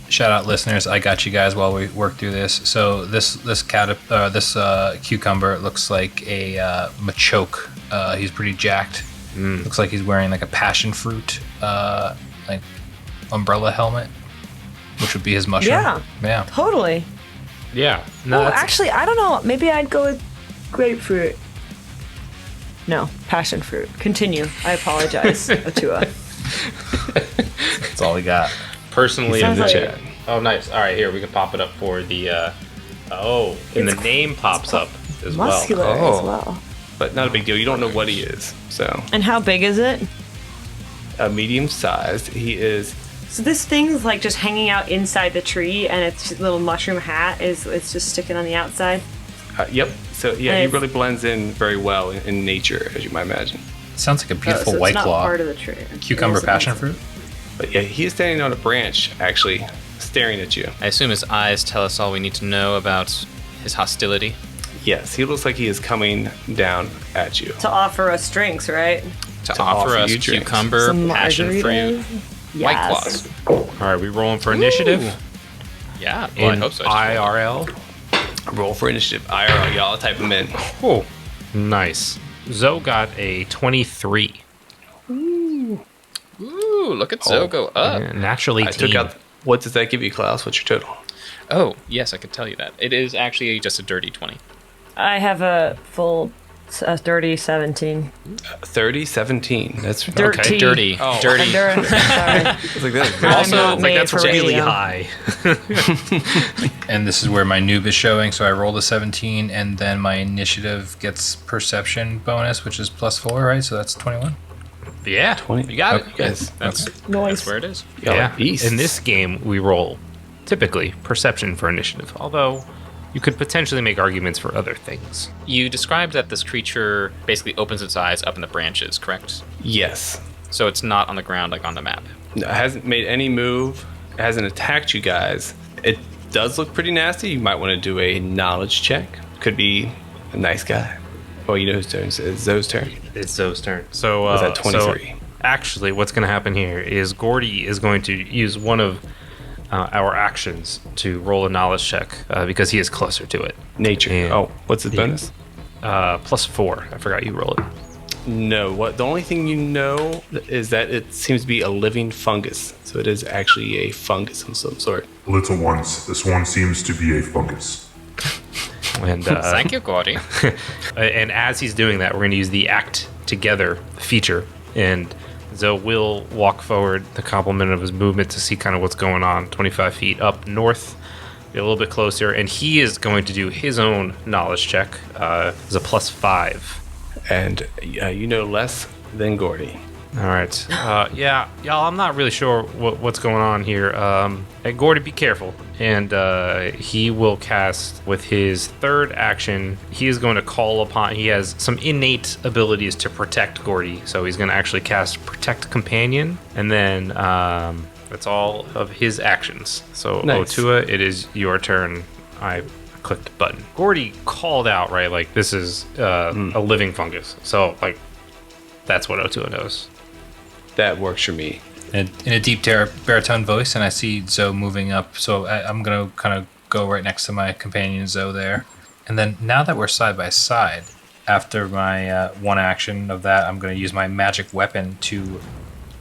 [SPEAKER 6] Shout out, listeners! I got you guys while we work through this. So this cucumber looks like a machoke. He's pretty jacked. Looks like he's wearing like a passion fruit like umbrella helmet, which would be his mushroom. Yeah.
[SPEAKER 3] Totally.
[SPEAKER 4] Yeah. No,
[SPEAKER 3] Oh,
[SPEAKER 4] that's-
[SPEAKER 3] actually, I don't know. Maybe I'd go with grapefruit. No, passion fruit. Continue. I apologize, Atua.
[SPEAKER 6] That's all we got.
[SPEAKER 4] personally in
[SPEAKER 3] Sounds
[SPEAKER 4] the
[SPEAKER 3] like-
[SPEAKER 4] chat. Oh, nice. All right, here we can pop it up for the. And the
[SPEAKER 3] It's-
[SPEAKER 4] name pops up as
[SPEAKER 3] Muscular
[SPEAKER 2] Oh.
[SPEAKER 3] as well.
[SPEAKER 2] But not a big deal. You don't know what he is. So
[SPEAKER 3] And how big is it?
[SPEAKER 2] medium sized. He is.
[SPEAKER 3] So this thing's like just hanging out inside the tree, and its little mushroom hat it's just sticking on the outside.
[SPEAKER 2] Yep. So yeah, he
[SPEAKER 3] Nice.
[SPEAKER 2] really blends in very well in nature, as you might imagine.
[SPEAKER 6] Sounds like a beautiful
[SPEAKER 3] so
[SPEAKER 6] white
[SPEAKER 3] it's not
[SPEAKER 6] claw.
[SPEAKER 3] part of the tree.
[SPEAKER 6] Cucumber
[SPEAKER 3] It is
[SPEAKER 6] passion
[SPEAKER 3] amazing.
[SPEAKER 6] fruit.
[SPEAKER 2] But yeah, he's standing on a branch, actually, staring at you.
[SPEAKER 5] I assume his eyes tell us all we need to know about his hostility.
[SPEAKER 2] Yes, he looks like he is coming down at you.
[SPEAKER 3] To offer us drinks, right?
[SPEAKER 5] To
[SPEAKER 2] To
[SPEAKER 5] offer
[SPEAKER 2] offer
[SPEAKER 5] us
[SPEAKER 2] you drinks.
[SPEAKER 5] cucumber,
[SPEAKER 3] Some
[SPEAKER 5] passion fruit,
[SPEAKER 3] margaritas?
[SPEAKER 5] white
[SPEAKER 3] Yes.
[SPEAKER 5] claws.
[SPEAKER 4] All right, we rolling for initiative.
[SPEAKER 5] Yeah, well, I
[SPEAKER 4] in
[SPEAKER 5] hope so. I just rolled it.
[SPEAKER 4] IRL.
[SPEAKER 2] Roll for initiative. IRL, y'all type them in.
[SPEAKER 4] Oh, nice. Zoe got a 23.
[SPEAKER 5] Ooh, look at Zoe go up.
[SPEAKER 4] Naturally,
[SPEAKER 2] I took out. What does that give you, Klaus? What's your total?
[SPEAKER 5] Oh, yes, I could tell you that. It is actually just a dirty 20.
[SPEAKER 3] I have a full dirty 17.
[SPEAKER 2] 30, 17. That's
[SPEAKER 3] Dirty.
[SPEAKER 2] okay.
[SPEAKER 5] Dirty.
[SPEAKER 2] Oh.
[SPEAKER 5] Dirty.
[SPEAKER 3] Sorry.
[SPEAKER 2] It's like that.
[SPEAKER 3] Also,
[SPEAKER 4] Also, like that's really high.
[SPEAKER 6] And this is where my noob is showing. So I rolled a 17, and then my initiative gets perception bonus, which is +4, right? So that's 21.
[SPEAKER 4] Yeah,
[SPEAKER 2] 20.
[SPEAKER 4] you got it.
[SPEAKER 6] Okay.
[SPEAKER 2] Yes.
[SPEAKER 5] That's where it is.
[SPEAKER 2] Y'all
[SPEAKER 4] Yeah.
[SPEAKER 2] are beasts.
[SPEAKER 4] In this game, we roll typically perception for initiative, although you could potentially make arguments for other things.
[SPEAKER 5] You described that this creature basically opens its eyes up in the branches, correct?
[SPEAKER 2] Yes.
[SPEAKER 5] So it's not on the ground like on the map.
[SPEAKER 2] No, it hasn't made any move. It hasn't attacked you guys. It does look pretty nasty. You might want to do a knowledge check. Could be a nice guy. Oh, you know whose turn? It's Zoe's turn.
[SPEAKER 4] It's Zoe's turn. So,
[SPEAKER 2] Was that 23?
[SPEAKER 4] So actually, what's going to happen here is Gordy is going to use one of our actions to roll a knowledge check because he is closer to it.
[SPEAKER 2] Nature.
[SPEAKER 4] And
[SPEAKER 2] what's the bonus?
[SPEAKER 4] +4. I forgot you roll it.
[SPEAKER 2] No. What? The only thing you know is that it seems to be a living fungus. So it is actually a fungus of some sort.
[SPEAKER 7] Little ones, this one seems to be a fungus.
[SPEAKER 4] And
[SPEAKER 5] Thank you, Gordy.
[SPEAKER 4] and as he's doing that, we're going to use the act together feature, and Zoe will walk forward the complement of his movement to see kind of what's going on 25 feet up north, get a little bit closer, and he is going to do his own knowledge check as a +5.
[SPEAKER 2] And you know less than Gordy.
[SPEAKER 4] All right. Yeah, y'all, I'm not really sure what's going on here. Hey, Gordy, be careful. And he will cast with his third action. He is going to call upon. He has some innate abilities to protect Gordy, so he's going to actually cast Protect Companion, and then that's all of his actions. So,
[SPEAKER 2] Nice.
[SPEAKER 4] Otua, it is your turn. I clicked the button. Gordy called out, right? Like, this is a living fungus. So, like, that's what Otua knows.
[SPEAKER 2] That works for me.
[SPEAKER 6] In a deep baritone voice, and I see Zoe moving up. So I'm going to kind of go right next to my companion Zoe there. And then now that we're side by side, after my one action of that, I'm going to use my magic weapon to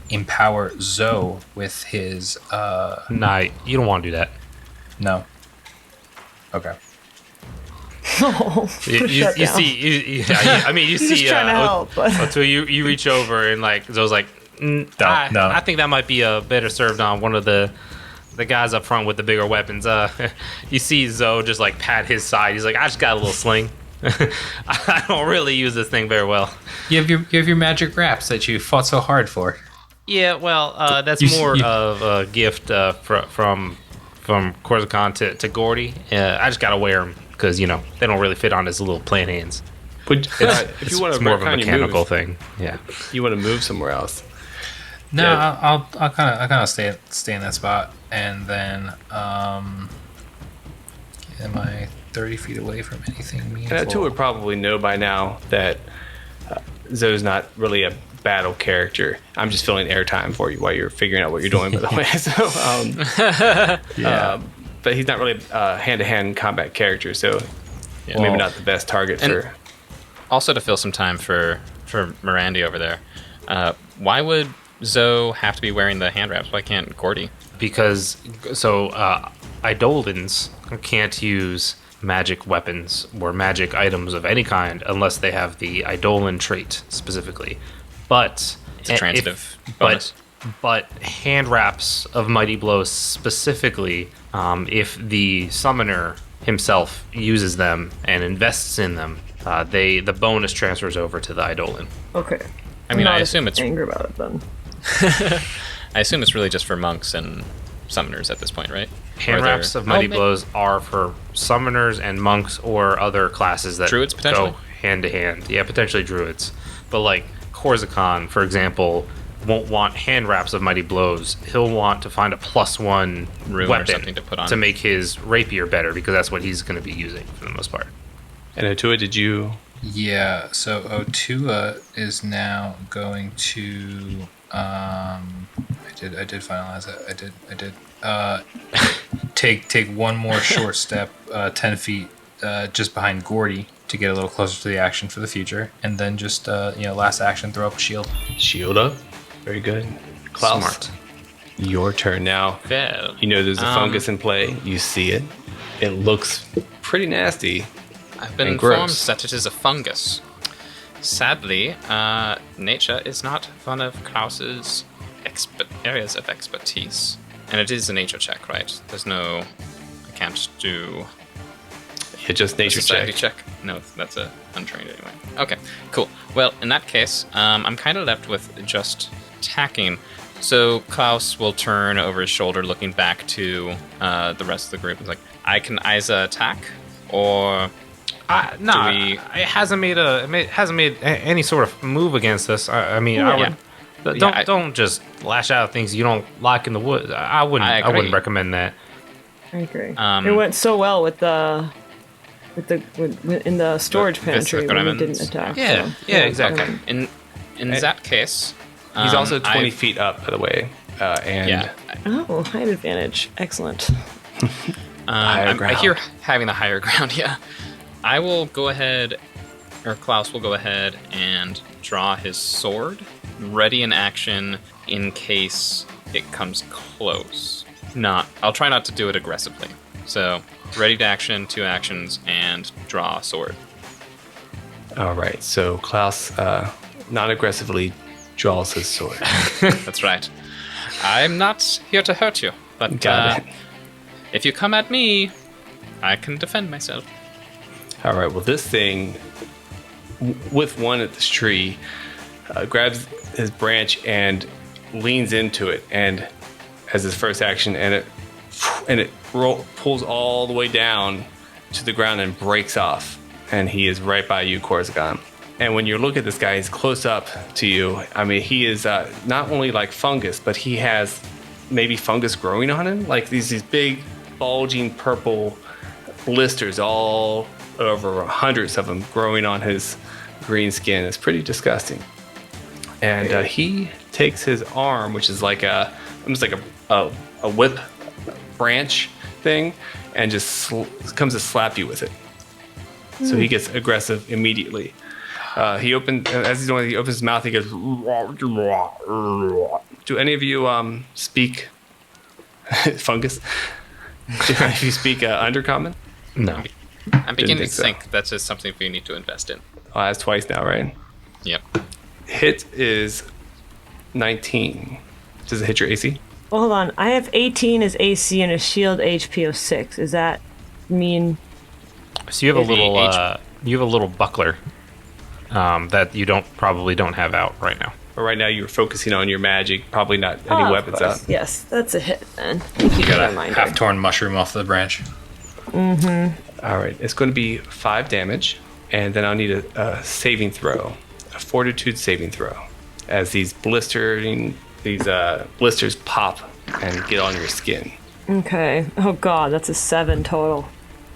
[SPEAKER 6] empower Zoe with his...
[SPEAKER 4] Nah, you don't want to do that.
[SPEAKER 6] No. Okay.
[SPEAKER 4] You see, I mean, you see.
[SPEAKER 3] Just trying to help, but
[SPEAKER 4] Until you reach over and like Zoe's like,
[SPEAKER 6] No.
[SPEAKER 4] I think that might be better served on one of the guys up front with the bigger weapons. You see Zoe just like pat his side. He's like, I just got a little sling. I don't really use this thing very well.
[SPEAKER 6] You have your magic wraps that you fought so hard for.
[SPEAKER 4] Yeah, well, that's more of a gift from Corsican to Gordy. I just gotta wear them because they don't really fit on his little plant hands.
[SPEAKER 2] But if you want
[SPEAKER 4] It's
[SPEAKER 2] to
[SPEAKER 4] more of a mechanical thing. Yeah.
[SPEAKER 2] You want to move somewhere else.
[SPEAKER 6] No,
[SPEAKER 2] Yeah.
[SPEAKER 6] I'll kind of stay in that spot, and then am I 30 feet away from anything meaningful?
[SPEAKER 2] And Otua would probably know by now that Zoe's not really a battle character. I'm just filling airtime for you while you're figuring out what you're doing, by the way. So, but he's not really a hand-to-hand combat character, so maybe not the best target for.
[SPEAKER 5] Also, to fill some time for Miranda over there, why would Zoe have to be wearing the hand wraps? Why can't Gordy?
[SPEAKER 4] Because Eidolons can't use magic weapons or magic items of any kind unless they have the Eidolon trait specifically. But
[SPEAKER 5] It's a transitive bonus.
[SPEAKER 4] But hand wraps of Mighty Blows specifically, if the summoner himself uses them and invests in them, the bonus transfers over to the Eidolon.
[SPEAKER 3] okay.
[SPEAKER 5] I mean,
[SPEAKER 3] I'm
[SPEAKER 5] I
[SPEAKER 3] not
[SPEAKER 5] assume it's
[SPEAKER 3] angry about it then.
[SPEAKER 5] I assume it's really just for monks and summoners at this point, right?
[SPEAKER 4] Hand
[SPEAKER 5] Or they're-
[SPEAKER 4] wraps of Mighty Blows are for summoners and monks or other classes that
[SPEAKER 5] Druids, potentially?
[SPEAKER 4] go hand to hand. Yeah, potentially druids. But like Corsican, for example, won't want hand wraps of Mighty Blows. He'll want to find a +1
[SPEAKER 5] Rune or
[SPEAKER 4] weapon
[SPEAKER 5] something to put on.
[SPEAKER 4] to make his rapier better because that's what he's going to be using for the most part.
[SPEAKER 2] And Otua, did you?
[SPEAKER 6] Yeah, so Otua is now going to I did finalize it. I did. take one more short step, 10 feet, just behind Gordy to get a little closer to the action for the future, and then just last action, throw up a shield.
[SPEAKER 2] Shield up. Very good. Klaus,
[SPEAKER 4] Smart.
[SPEAKER 2] your turn now.
[SPEAKER 5] Well,
[SPEAKER 2] You know there's a fungus in play. You see it. It looks pretty nasty.
[SPEAKER 5] I've been
[SPEAKER 2] and
[SPEAKER 5] informed
[SPEAKER 2] gross.
[SPEAKER 5] that it is a fungus. Sadly, nature is not one of Klaus's areas of expertise. And it is a nature check, right? I can't do
[SPEAKER 2] Yeah, just nature
[SPEAKER 5] society
[SPEAKER 2] check.
[SPEAKER 5] check. No, that's a untrained anyway. Okay, cool. Well, in that case, I'm kind of left with just attacking. So Klaus will turn over his shoulder, looking back to the rest of the group. He's like, I can either attack, or
[SPEAKER 4] No,
[SPEAKER 5] we-
[SPEAKER 4] it hasn't made any sort of move against us. I mean, I
[SPEAKER 5] Yeah.
[SPEAKER 4] would.
[SPEAKER 5] Yeah,
[SPEAKER 4] Don't just lash out at things you don't like in the woods. I wouldn't
[SPEAKER 5] agree.
[SPEAKER 4] recommend that.
[SPEAKER 3] I agree.
[SPEAKER 5] Um,
[SPEAKER 3] it went so well with in the storage
[SPEAKER 5] With
[SPEAKER 3] pantry
[SPEAKER 5] the
[SPEAKER 3] when we
[SPEAKER 5] gremlins.
[SPEAKER 3] didn't attack.
[SPEAKER 4] Yeah,
[SPEAKER 3] so,
[SPEAKER 4] yeah, exactly.
[SPEAKER 5] In that case,
[SPEAKER 2] He's also 20
[SPEAKER 5] I've-
[SPEAKER 2] feet up, by the way. And
[SPEAKER 5] Yeah,
[SPEAKER 3] Oh, height advantage. Excellent.
[SPEAKER 2] higher
[SPEAKER 5] I
[SPEAKER 2] ground.
[SPEAKER 5] hear having the higher ground. Yeah, I will go ahead, or Klaus will go ahead and draw his sword, ready in action in case it comes close. I'll try not to do it aggressively. So, ready to action, 2 actions, and draw a sword.
[SPEAKER 2] All right. So Klaus non-aggressively draws his sword.
[SPEAKER 5] That's right. I'm not here to hurt you, but
[SPEAKER 2] Got it.
[SPEAKER 5] if you come at me, I can defend myself.
[SPEAKER 2] All right. Well, this thing, with one at this tree, grabs his branch and leans into it, and as his first action, and it pulls all the way down to the ground and breaks off, and he is right by you, Korsagon. And when you look at this guy, he's close up to you. I mean, he is not only like fungus, but he has maybe fungus growing on him, like these big, bulging purple blisters all over, hundreds of them growing on his green skin. It's pretty disgusting. And he takes his arm, which is like almost like a whip branch thing, and just comes to slap you with it. So he gets aggressive immediately. As he's doing it, he opens his mouth. He goes. Do any of you speak fungus? Do any of you speak Undercommon?
[SPEAKER 4] No.
[SPEAKER 5] I'm beginning to
[SPEAKER 2] think so.
[SPEAKER 5] think that's just something we need to invest in.
[SPEAKER 2] Oh, that's twice now, right?
[SPEAKER 5] Yep.
[SPEAKER 2] Hit is 19. Does it hit your AC?
[SPEAKER 3] Well, hold on. I have 18 as AC and a shield HP of 6. Does that mean...
[SPEAKER 4] So you have a
[SPEAKER 5] Maybe
[SPEAKER 4] little little buckler that you probably don't have out right now.
[SPEAKER 2] But right now you're focusing on your magic, probably not any
[SPEAKER 3] of
[SPEAKER 2] weapons
[SPEAKER 3] course.
[SPEAKER 2] out.
[SPEAKER 3] Yes, that's a hit then. Thank you
[SPEAKER 6] You
[SPEAKER 3] for
[SPEAKER 6] got a
[SPEAKER 3] reminding.
[SPEAKER 6] half-torn mushroom off the branch.
[SPEAKER 2] All right, it's going to be 5 damage, and then I'll need a saving throw, a fortitude saving throw, as these blisters pop and get on your skin.
[SPEAKER 3] Okay. Oh god, that's a 7 total.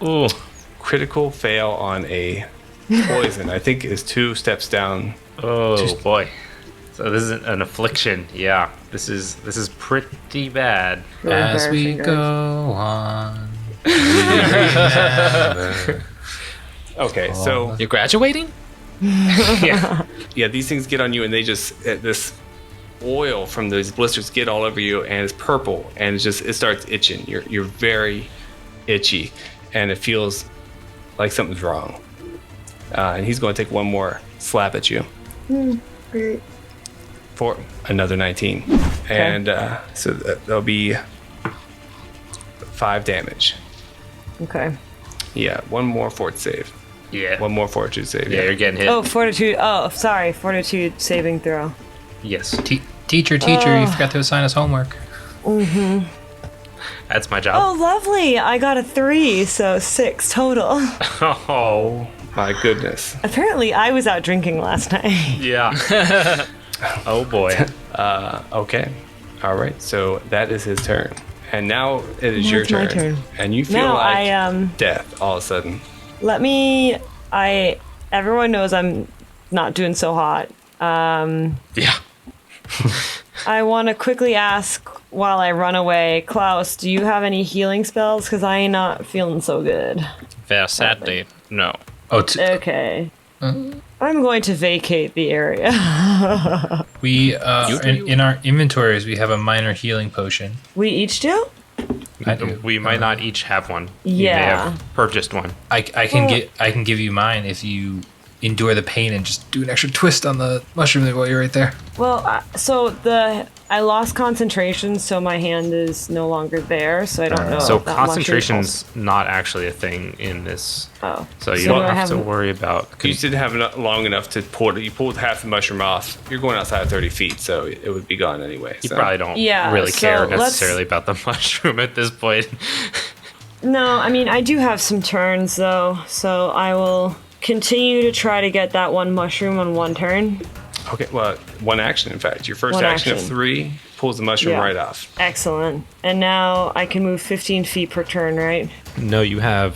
[SPEAKER 4] Ooh.
[SPEAKER 2] Critical fail on a poison. I think is 2 steps down.
[SPEAKER 4] Oh boy. So this is an affliction. Yeah. This is pretty bad.
[SPEAKER 3] Really
[SPEAKER 6] As we
[SPEAKER 3] embarrassing, guys.
[SPEAKER 6] go on.
[SPEAKER 2] Okay, so
[SPEAKER 5] You're graduating?
[SPEAKER 4] Yeah.
[SPEAKER 2] yeah, these things get on you, and they just this oil from those blisters get all over you, and it's purple, and it starts itching. You're very itchy, and it feels like something's wrong. And he's going to take one more slap at you
[SPEAKER 3] Great.
[SPEAKER 2] for another 19, and so that'll be 5 damage.
[SPEAKER 3] Okay.
[SPEAKER 2] Yeah, one more fort save.
[SPEAKER 4] Yeah.
[SPEAKER 2] One more fortitude save.
[SPEAKER 4] Yeah, you're getting hit.
[SPEAKER 3] Oh, fortitude. Oh, sorry. Fortitude saving throw.
[SPEAKER 4] Yes.
[SPEAKER 6] Teacher, you forgot to assign us homework.
[SPEAKER 4] That's my
[SPEAKER 3] Oh,
[SPEAKER 4] job.
[SPEAKER 3] lovely. I got a 3, so 6 total.
[SPEAKER 4] Oh.
[SPEAKER 2] My goodness.
[SPEAKER 3] Apparently, I was out drinking last night.
[SPEAKER 4] Yeah. Oh boy.
[SPEAKER 2] Okay. All right. So that is his turn, and now it is
[SPEAKER 3] Now
[SPEAKER 2] your
[SPEAKER 3] it's my
[SPEAKER 2] turn.
[SPEAKER 3] turn.
[SPEAKER 2] And you feel
[SPEAKER 3] Now
[SPEAKER 2] like death all of a sudden.
[SPEAKER 3] Everyone knows I'm not doing so hot.
[SPEAKER 4] Yeah.
[SPEAKER 3] I want to quickly ask while I run away, Klaus, do you have any healing spells? Because I ain't not feeling so good.
[SPEAKER 5] Very sadly, no.
[SPEAKER 6] Oh,
[SPEAKER 3] Okay. I'm going to vacate the area.
[SPEAKER 6] we in our inventories we have a minor healing potion.
[SPEAKER 3] We each do?
[SPEAKER 6] I do.
[SPEAKER 4] We might not each have one.
[SPEAKER 3] Yeah.
[SPEAKER 4] You may have purchased one.
[SPEAKER 6] I can give you mine if you endure the pain and just do an extra twist on the mushroom while you're right there.
[SPEAKER 3] Well, I lost concentration, so my hand is no longer there, so I don't know.
[SPEAKER 4] So
[SPEAKER 3] if that
[SPEAKER 4] concentration's not actually a thing in this.
[SPEAKER 3] Oh.
[SPEAKER 4] So you
[SPEAKER 3] So
[SPEAKER 4] don't
[SPEAKER 3] do I
[SPEAKER 4] have to
[SPEAKER 3] have-
[SPEAKER 4] worry about.
[SPEAKER 2] You didn't have long enough to pull it. You pulled half the mushroom off. You're going outside of 30 feet, so it would be gone anyway.
[SPEAKER 4] You
[SPEAKER 2] so.
[SPEAKER 4] probably don't
[SPEAKER 3] Yeah,
[SPEAKER 4] really
[SPEAKER 3] so
[SPEAKER 4] care
[SPEAKER 3] let's-
[SPEAKER 4] necessarily about the mushroom at this point.
[SPEAKER 3] No, I mean, I do have some turns, though, so I will continue to try to get that one mushroom on one turn.
[SPEAKER 2] Okay, well, one action, in fact. Your first
[SPEAKER 3] One
[SPEAKER 2] action of
[SPEAKER 3] action.
[SPEAKER 2] 3 pulls the mushroom
[SPEAKER 3] Yeah.
[SPEAKER 2] right off.
[SPEAKER 3] Excellent. And now I can move 15 feet per turn, right?
[SPEAKER 4] No, you have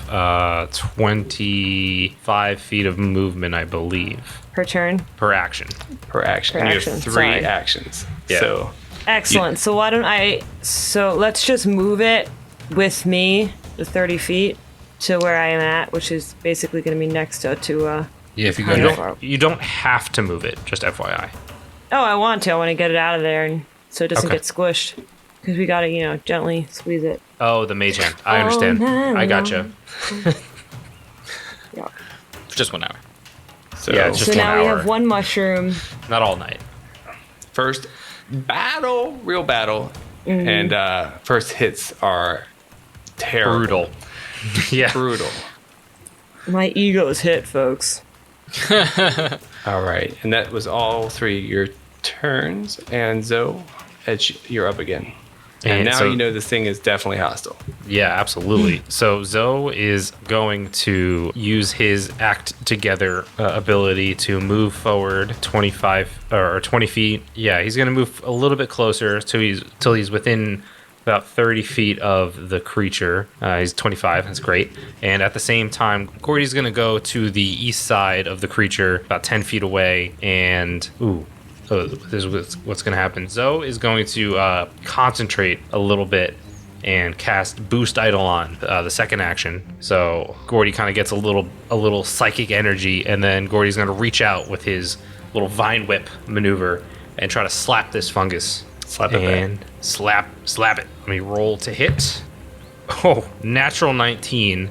[SPEAKER 4] 25 feet of movement, I believe,
[SPEAKER 3] Per turn?
[SPEAKER 4] per action.
[SPEAKER 2] Per action.
[SPEAKER 3] Per
[SPEAKER 2] and you
[SPEAKER 3] action,
[SPEAKER 2] have 3
[SPEAKER 3] sorry.
[SPEAKER 2] actions.
[SPEAKER 4] Yeah.
[SPEAKER 2] So,
[SPEAKER 3] Excellent. So why don't so let's just move it with me, the 30 feet, to where I am at, which is basically going to be next to
[SPEAKER 6] Yeah, if you go
[SPEAKER 3] I
[SPEAKER 4] You
[SPEAKER 3] know.
[SPEAKER 6] to
[SPEAKER 4] you don't have to move it, just FYI.
[SPEAKER 3] Oh, I want to. I want to get it out of there, and so it doesn't
[SPEAKER 4] Okay.
[SPEAKER 3] get squished. Because we got to, gently squeeze it.
[SPEAKER 4] Oh, the mage hand. I understand. I gotcha.
[SPEAKER 3] Yeah.
[SPEAKER 5] For just 1 hour.
[SPEAKER 2] so
[SPEAKER 4] Yeah, it's just
[SPEAKER 3] So now
[SPEAKER 4] 1
[SPEAKER 3] we
[SPEAKER 4] hour.
[SPEAKER 3] have one mushroom.
[SPEAKER 4] Not all night.
[SPEAKER 2] first battle, real battle.
[SPEAKER 3] Mm-hmm.
[SPEAKER 2] And first hits are terrible.
[SPEAKER 4] Brutal. Yeah.
[SPEAKER 2] Brutal.
[SPEAKER 3] My ego's hit, folks.
[SPEAKER 2] All right. And that was all 3 of your turns. And Zoe, you're up again. And now
[SPEAKER 4] so-
[SPEAKER 2] you know this thing is definitely hostile.
[SPEAKER 4] Yeah, absolutely. So Zoe is going to use his act together ability to move forward 25 or 20 feet. Yeah, he's going to move a little bit closer till he's within about 30 feet of the creature. He's 25. That's great. And at the same time, Gordy's going to go to the east side of the creature, about 10 feet away, and this is what's going to happen. Zoe is going to concentrate a little bit and cast Boost Eidolon, the second action. So Gordy kind of gets a little psychic energy, and then Gordy's going to reach out with his little vine whip maneuver and try to slap this fungus.
[SPEAKER 2] Slap it
[SPEAKER 4] and slap it. Let me roll to hit. Oh, natural 19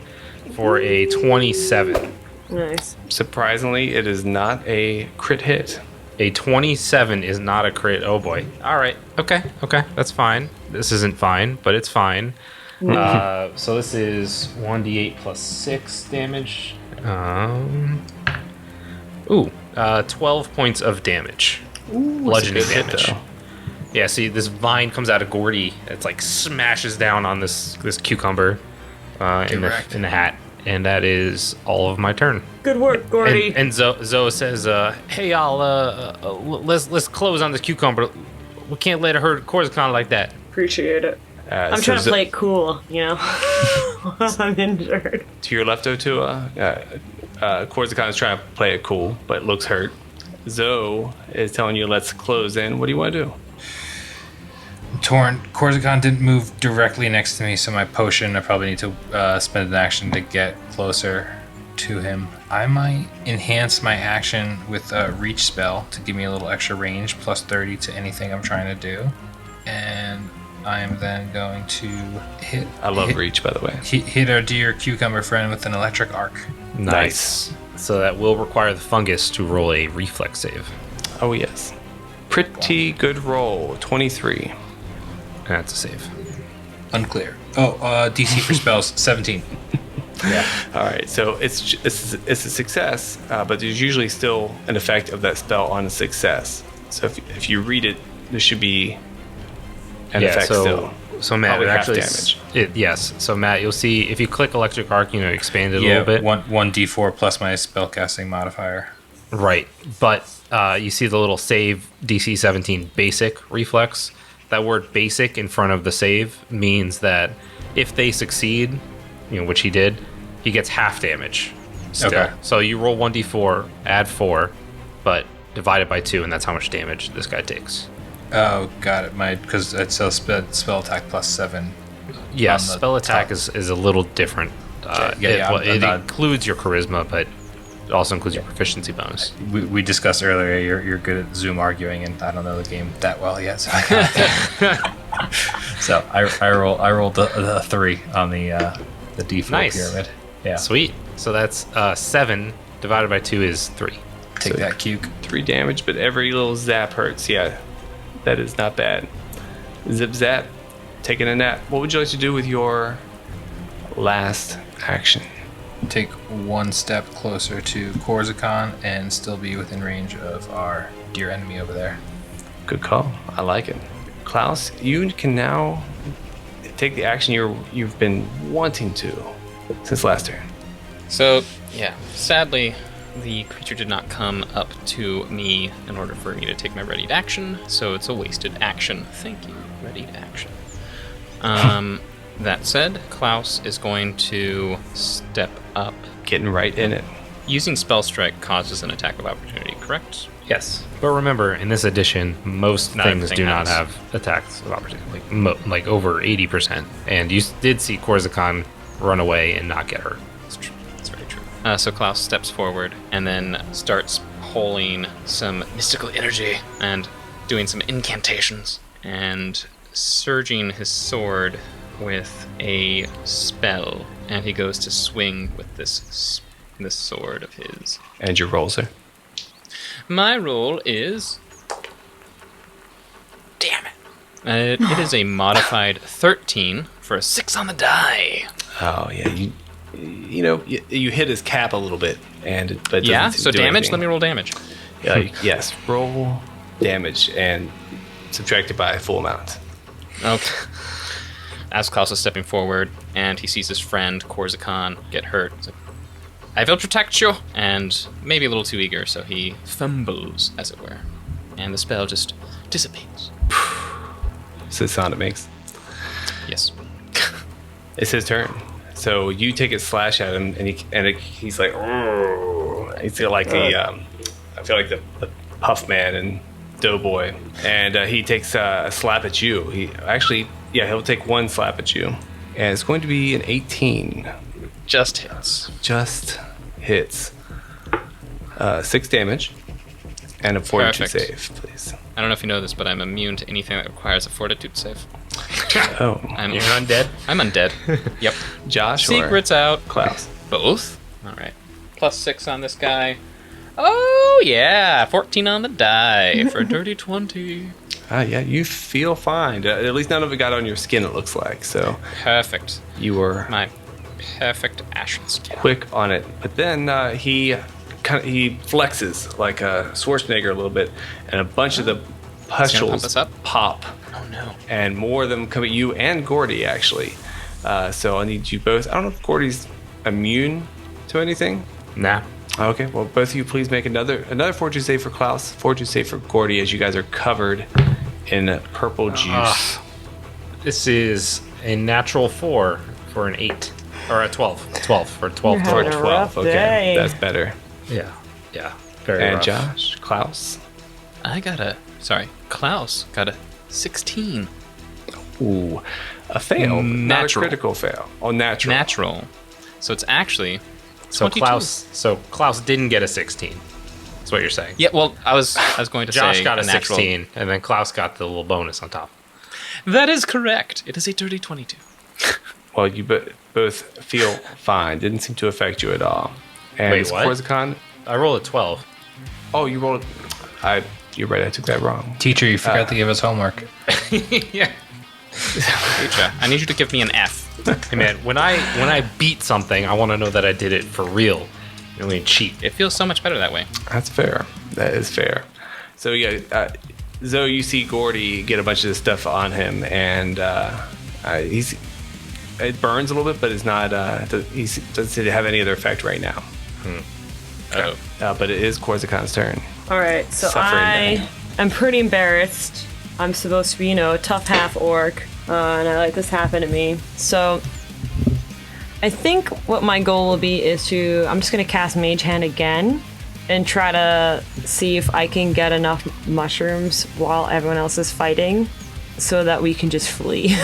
[SPEAKER 4] for a 27.
[SPEAKER 3] Nice.
[SPEAKER 2] Surprisingly, it is not a crit hit.
[SPEAKER 4] A 27 is not a crit. Oh boy. All right. Okay. That's fine. This isn't fine, but it's fine. So this is 1d8 plus 6 damage. 12 points of damage. Bludgeoning
[SPEAKER 2] good hit,
[SPEAKER 4] damage.
[SPEAKER 2] though.
[SPEAKER 4] Yeah, see, this vine comes out of Gordy. It's like smashes down on this cucumber in the hat. And that is all of my turn.
[SPEAKER 3] Good work, Gordy.
[SPEAKER 4] And Zoe says, "Hey y'all, let's close on this cucumber. We can't let it hurt Coruscant like that."
[SPEAKER 3] Appreciate it. I'm trying to play it cool, while I'm injured.
[SPEAKER 2] To your left, Otua, Corsican is trying to play it cool, but looks hurt. Zoe is telling you, let's close in. What do you want to do?
[SPEAKER 6] Torn. Corsican didn't move directly next to me, so my potion, I probably need to spend an action to get closer to him. I might enhance my action with a reach spell to give me a little extra range, plus 30 to anything I'm trying to do. And I am then going to hit...
[SPEAKER 2] I love reach, by the way.
[SPEAKER 6] Hit our dear cucumber friend with an electric arc.
[SPEAKER 2] Nice.
[SPEAKER 4] So that will require the fungus to roll a reflex save.
[SPEAKER 2] Oh, yes. Pretty good roll. 23.
[SPEAKER 4] That's a save.
[SPEAKER 6] Unclear. DC for spells, 17.
[SPEAKER 4] Yeah.
[SPEAKER 2] All right, so it's a success, but there's usually still an effect of that spell on a success. So if you read it, there should be an effect still.
[SPEAKER 4] So Matt,
[SPEAKER 2] Probably
[SPEAKER 4] it
[SPEAKER 2] half
[SPEAKER 4] actually
[SPEAKER 2] damage.
[SPEAKER 4] yes. So Matt, you'll see if you click electric arc, expand it a little bit.
[SPEAKER 6] One d4 plus my spellcasting modifier.
[SPEAKER 4] Right, but you see the little save DC 17 basic reflex. That word basic in front of the save means that if they succeed, which he did, he gets half damage. Still.
[SPEAKER 6] Okay.
[SPEAKER 4] So you roll 1d4, add 4, but divide it by 2, and that's how much damage this guy takes.
[SPEAKER 6] Oh, got it. Because it's a spell attack plus 7.
[SPEAKER 4] Yeah, spell attack is a little different. It includes your charisma, but it also includes your proficiency bonus.
[SPEAKER 6] We discussed earlier you're good at Zoom arguing, and I don't know the game that well yet, so so I rolled a 3 on the D4 pyramid. Yeah,
[SPEAKER 4] sweet. So that's 7 divided by 2 is 3.
[SPEAKER 6] Take that, Cuke.
[SPEAKER 2] 3 damage, but every little zap hurts. Yeah, that is not bad. Zip zap, taking a nap. What would you like to do with your last action?
[SPEAKER 6] Take 1 step closer to Corsican and still be within range of our dear enemy over there.
[SPEAKER 2] Good call. I like it. Klaus, you can now take the action you've been wanting to since last turn.
[SPEAKER 5] So, yeah, sadly, the creature did not come up to me in order for me to take my readied action, so it's a wasted action. Thank you, readied action. That said, Klaus is going to step up.
[SPEAKER 2] Getting right in it.
[SPEAKER 5] Using Spell Strike causes an attack of opportunity, correct?
[SPEAKER 4] Yes. But remember, in this edition, most
[SPEAKER 5] Not
[SPEAKER 4] things
[SPEAKER 5] everything
[SPEAKER 4] do not
[SPEAKER 5] has.
[SPEAKER 4] have attacks of opportunity. Like over 80%. And you did see Corsican run away and not get hurt.
[SPEAKER 5] That's true. That's very true. So Klaus steps forward and then starts pulling some mystical energy and doing some incantations and surging his sword with a spell. And he goes to swing with this sword of his.
[SPEAKER 2] And your rolls, sir?
[SPEAKER 5] My roll is... Damn it. It is a modified 13 for a 6 on the die.
[SPEAKER 2] Oh, yeah. You hit his cap a little bit. But
[SPEAKER 5] Yeah, so damage?
[SPEAKER 2] anything.
[SPEAKER 5] Let me roll damage.
[SPEAKER 2] Yes, roll damage and subtract it by a full amount.
[SPEAKER 5] Okay. As Klaus is stepping forward, and he sees his friend, Corsican, get hurt. He's like, I will protect you! And maybe a little too eager, so he fumbles, as it were. And the spell just dissipates.
[SPEAKER 2] It's the sound it makes.
[SPEAKER 5] Yes.
[SPEAKER 2] It's his turn. So you take a slash at him, and he's like, oh. He's like I feel like the Puff Man and Doughboy. And he takes a slap at you. He'll take 1 slap at you. And it's going to be an 18.
[SPEAKER 5] Just hits.
[SPEAKER 2] Just hits. 6 damage. And a fortitude
[SPEAKER 5] Perfect.
[SPEAKER 2] save, please.
[SPEAKER 5] I don't know if you know this, but I'm immune to anything that requires a fortitude save.
[SPEAKER 2] Oh.
[SPEAKER 4] You're undead?
[SPEAKER 5] I'm undead. Yep.
[SPEAKER 2] Josh
[SPEAKER 5] Secrets out.
[SPEAKER 2] Klaus?
[SPEAKER 5] Both? Alright. Plus 6 on this guy. Oh, yeah. 14 on the die for a dirty 20.
[SPEAKER 2] Yeah, you feel fine. At least none of it got on your skin, it looks like. So
[SPEAKER 5] Perfect.
[SPEAKER 2] you were
[SPEAKER 5] My perfect ashen skin.
[SPEAKER 2] quick on it. But then he flexes like a Schwarzenegger a little bit, and a bunch of the
[SPEAKER 5] pump us
[SPEAKER 2] pustules
[SPEAKER 5] up?
[SPEAKER 2] pop.
[SPEAKER 5] Oh, no.
[SPEAKER 2] And more of them come at you and Gordy, actually. So I need you both. I don't know if Gordy's immune to anything.
[SPEAKER 4] Nah.
[SPEAKER 2] Okay, well, both of you please make another fortitude save for Klaus, fortitude save for Gordy, as you guys are covered in purple juice.
[SPEAKER 4] This is a natural 4 for an 8. Or a 12. 12 for 12
[SPEAKER 3] You're
[SPEAKER 4] total.
[SPEAKER 3] having a
[SPEAKER 2] 12.
[SPEAKER 3] rough
[SPEAKER 2] Okay,
[SPEAKER 3] day.
[SPEAKER 2] that's better.
[SPEAKER 4] Yeah. Very
[SPEAKER 2] And
[SPEAKER 4] rough.
[SPEAKER 2] Josh, Klaus.
[SPEAKER 5] Klaus got a 16.
[SPEAKER 2] Ooh, a fail. Not a
[SPEAKER 5] Natural.
[SPEAKER 2] critical fail. Oh, natural.
[SPEAKER 5] Natural. So it's actually
[SPEAKER 4] So
[SPEAKER 5] 22.
[SPEAKER 4] Klaus didn't get a 16. That's what you're saying.
[SPEAKER 5] Yeah, well, I was going to
[SPEAKER 4] Josh
[SPEAKER 5] say
[SPEAKER 4] got a
[SPEAKER 5] natural.
[SPEAKER 4] 16, and then Klaus got the little bonus on top.
[SPEAKER 5] That is correct. It is a dirty 22.
[SPEAKER 2] Well, you both feel fine. Didn't seem to affect you at all. And
[SPEAKER 4] Wait, what?
[SPEAKER 2] Corsican.
[SPEAKER 4] I rolled a 12.
[SPEAKER 2] Oh, you rolled. You're right. I took that wrong.
[SPEAKER 6] Teacher, you forgot to give us homework.
[SPEAKER 4] Yeah.
[SPEAKER 5] Teacher, I need you to give me an F.
[SPEAKER 4] Hey man, when I beat something, I want to know that I did it for real. I mean, cheat.
[SPEAKER 5] It feels so much better that way.
[SPEAKER 2] That's fair. That is fair. So yeah, Zoe, you see Gordy get a bunch of this stuff on him, and it burns a little bit, but it's not. He doesn't seem to have any other effect right now.
[SPEAKER 5] Oh.
[SPEAKER 2] But it is Corsican's turn.
[SPEAKER 3] All right, so
[SPEAKER 2] Suffering
[SPEAKER 3] I'm pretty embarrassed. I'm supposed to be, a tough half orc, and I let this happen to me. So I think what my goal will be is I'm just going to cast Mage Hand again, and try to see if I can get enough mushrooms while everyone else is fighting so that we can just flee.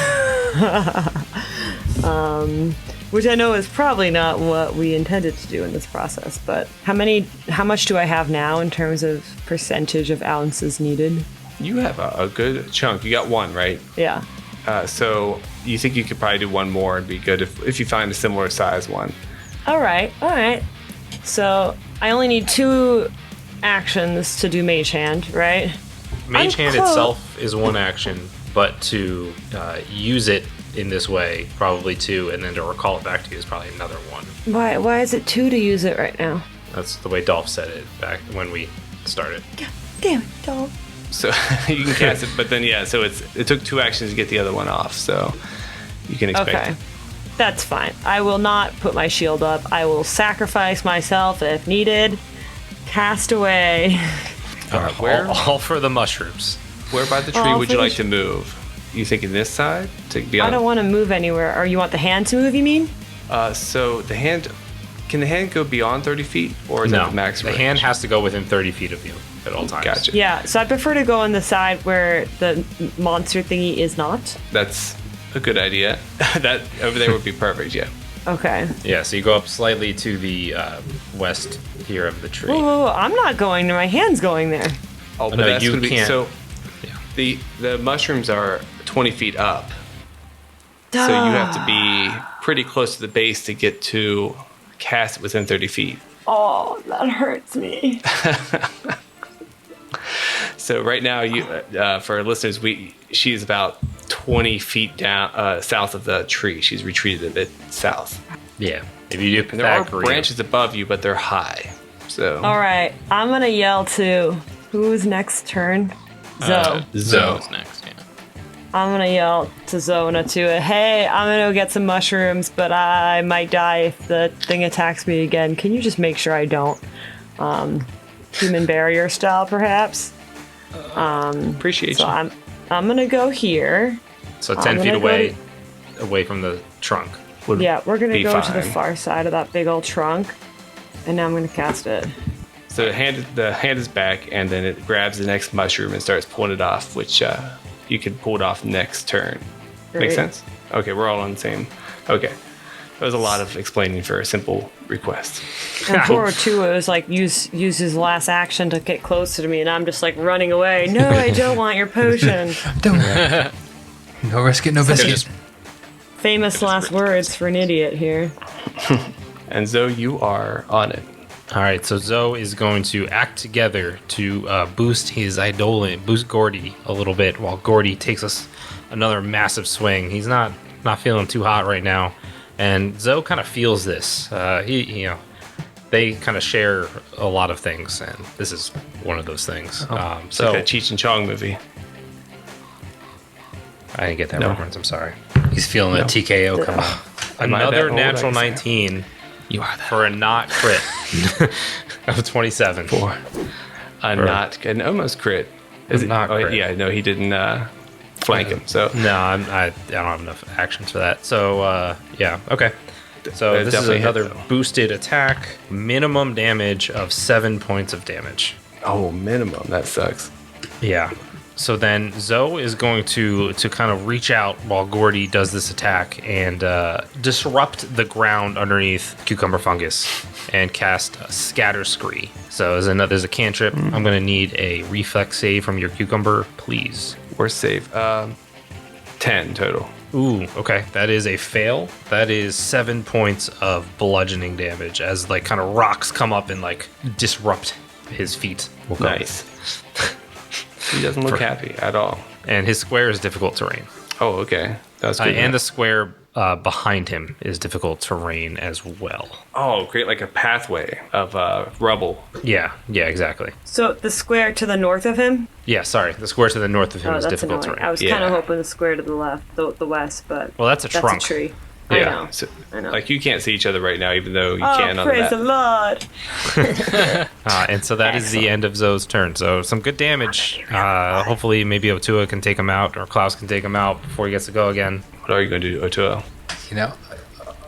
[SPEAKER 3] Which I know is probably not what we intended to do in this process, but how much do I have now in terms of percentage of ounces needed?
[SPEAKER 2] You have a good chunk. You got one, right?
[SPEAKER 3] Yeah.
[SPEAKER 2] So you think you could probably do one more and be good if you find a similar size one.
[SPEAKER 3] All right. So I only need 2 actions to do Mage Hand, right?
[SPEAKER 4] Mage Hand itself is 1 action, but to use it in this way, probably 2, and then to recall it back to you is probably another 1.
[SPEAKER 3] Why is it 2 to use it right now?
[SPEAKER 4] That's the way Dolph said it back when we started.
[SPEAKER 3] God damn it, Dolph.
[SPEAKER 2] So you can cast it, but then so it took 2 actions to get the other one off, so you can expect.
[SPEAKER 3] Okay, that's fine. I will not put my shield up. I will sacrifice myself if needed. Cast away.
[SPEAKER 2] Where?
[SPEAKER 4] All for the mushrooms.
[SPEAKER 2] Where by the tree would you like to move? You thinking this side to be on?
[SPEAKER 3] I don't want to move anywhere. Or you want the hand to move? You mean?
[SPEAKER 2] So the hand. Can the hand go beyond 30 feet, or is that the max range?
[SPEAKER 4] The hand has to go within 30 feet of you at all times.
[SPEAKER 2] Gotcha.
[SPEAKER 3] Yeah, so I prefer to go on the side where the monster thingy is not.
[SPEAKER 2] That's a good idea. That over there would be perfect, yeah.
[SPEAKER 3] Okay.
[SPEAKER 4] Yeah, so you go up slightly to the west here of the tree.
[SPEAKER 3] Whoa, I'm not going there. My hand's going there.
[SPEAKER 2] Oh, but
[SPEAKER 4] no,
[SPEAKER 2] that's
[SPEAKER 4] you
[SPEAKER 2] gonna be,
[SPEAKER 4] can't.
[SPEAKER 2] So
[SPEAKER 4] Yeah.
[SPEAKER 2] the mushrooms are 20 feet up. So you have to be pretty close to the base to get to cast it within 30 feet.
[SPEAKER 3] Oh, that hurts me.
[SPEAKER 2] So right now, for our listeners, she's about 20 feet down south of the tree. She's retreated a bit south.
[SPEAKER 4] Yeah. If you do
[SPEAKER 2] And there are
[SPEAKER 4] Pythagorean,
[SPEAKER 2] branches above you, but they're high. So
[SPEAKER 3] All right, I'm gonna yell to who's next turn? Zoe.
[SPEAKER 5] Zoe's next, yeah.
[SPEAKER 3] I'm gonna yell to Zona too. Hey, I'm gonna go get some mushrooms, but I might die if the thing attacks me again. Can you just make sure I don't? Human barrier style, perhaps.
[SPEAKER 2] appreciate
[SPEAKER 3] So
[SPEAKER 2] you.
[SPEAKER 3] I'm gonna go here.
[SPEAKER 4] So 10 feet
[SPEAKER 3] gonna go
[SPEAKER 4] away from the trunk. would
[SPEAKER 3] Yeah, we're gonna
[SPEAKER 2] be
[SPEAKER 3] go to the
[SPEAKER 2] fine.
[SPEAKER 3] far side of that big old trunk, and now I'm gonna cast it.
[SPEAKER 2] So the hand is back, and then it grabs the next mushroom and starts pulling it off, which you can pull it off next turn.
[SPEAKER 3] Great.
[SPEAKER 2] Make sense? Okay, we're all on the same. Okay. That was a lot of explaining for a simple request.
[SPEAKER 3] And poor Tua was like, use his last action to get closer to me, and I'm just like running away. No, I don't want your potion.
[SPEAKER 6] Don't worry. No risk it, no biscuit.
[SPEAKER 3] Famous last words for an idiot here.
[SPEAKER 2] And Zoe, you are on it.
[SPEAKER 4] All right, so Zoe is going to act together to boost his Eidolon, boost Gordy a little bit, while Gordy takes us another massive swing. He's not feeling too hot right now, and Zoe kind of feels this. They kind of share a lot of things, and this is one of those things.
[SPEAKER 2] It's like that Cheech and Chong movie.
[SPEAKER 4] I didn't get that
[SPEAKER 2] No.
[SPEAKER 4] reference. I'm sorry.
[SPEAKER 6] He's feeling the TKO come on.
[SPEAKER 2] Am I that
[SPEAKER 4] Another
[SPEAKER 2] old?
[SPEAKER 4] natural
[SPEAKER 2] I guess.
[SPEAKER 4] 19
[SPEAKER 5] You are that.
[SPEAKER 4] for a not crit of 27.
[SPEAKER 2] An almost crit. Is it?
[SPEAKER 4] Not crit.
[SPEAKER 2] Yeah, no, he didn't flank him. So
[SPEAKER 4] No, I don't have enough actions for that. So, yeah, okay. So
[SPEAKER 2] That
[SPEAKER 4] this is
[SPEAKER 2] definitely hit,
[SPEAKER 4] another
[SPEAKER 2] though.
[SPEAKER 4] boosted attack. Minimum damage of 7 points of damage.
[SPEAKER 2] oh, minimum. That sucks.
[SPEAKER 4] Yeah. So then Zoe is going to kind of reach out while Gordy does this attack and disrupt the ground underneath Cucumber Fungus and cast a Scatter Scree. So there's a cantrip. I'm going to need a reflex save from your Cucumber, please.
[SPEAKER 2] Worst save. 10 total.
[SPEAKER 4] Ooh, okay. That is a fail. That is 7 points of bludgeoning damage as like kind of rocks come up and like disrupt his feet. We'll go.
[SPEAKER 2] Nice. He doesn't look happy at all.
[SPEAKER 4] And his square is difficult terrain.
[SPEAKER 2] Oh, okay. That was good.
[SPEAKER 4] And the square behind him is difficult terrain as well.
[SPEAKER 2] Oh, create like a pathway of rubble.
[SPEAKER 4] Yeah, exactly.
[SPEAKER 3] So the square to the north of him?
[SPEAKER 4] Yeah, sorry. The square to the north of him
[SPEAKER 3] Oh,
[SPEAKER 4] is
[SPEAKER 3] that's
[SPEAKER 4] difficult
[SPEAKER 3] annoying.
[SPEAKER 4] terrain.
[SPEAKER 3] I was kind of
[SPEAKER 2] Yeah.
[SPEAKER 3] hoping the square to the left, the west, but
[SPEAKER 4] Well, that's a trunk.
[SPEAKER 3] a tree.
[SPEAKER 2] Yeah.
[SPEAKER 3] I know.
[SPEAKER 2] So,
[SPEAKER 3] I know.
[SPEAKER 2] Like you can't see each other right now, even though you
[SPEAKER 3] Oh,
[SPEAKER 2] can on
[SPEAKER 3] praise
[SPEAKER 2] that.
[SPEAKER 3] the Lord!
[SPEAKER 4] And so that is the end of Zoe's turn. So some good damage. Hopefully maybe Otua can take him out or Klaus can take him out before he gets to go again.
[SPEAKER 2] What are you going to do, Otuo?
[SPEAKER 6] You know,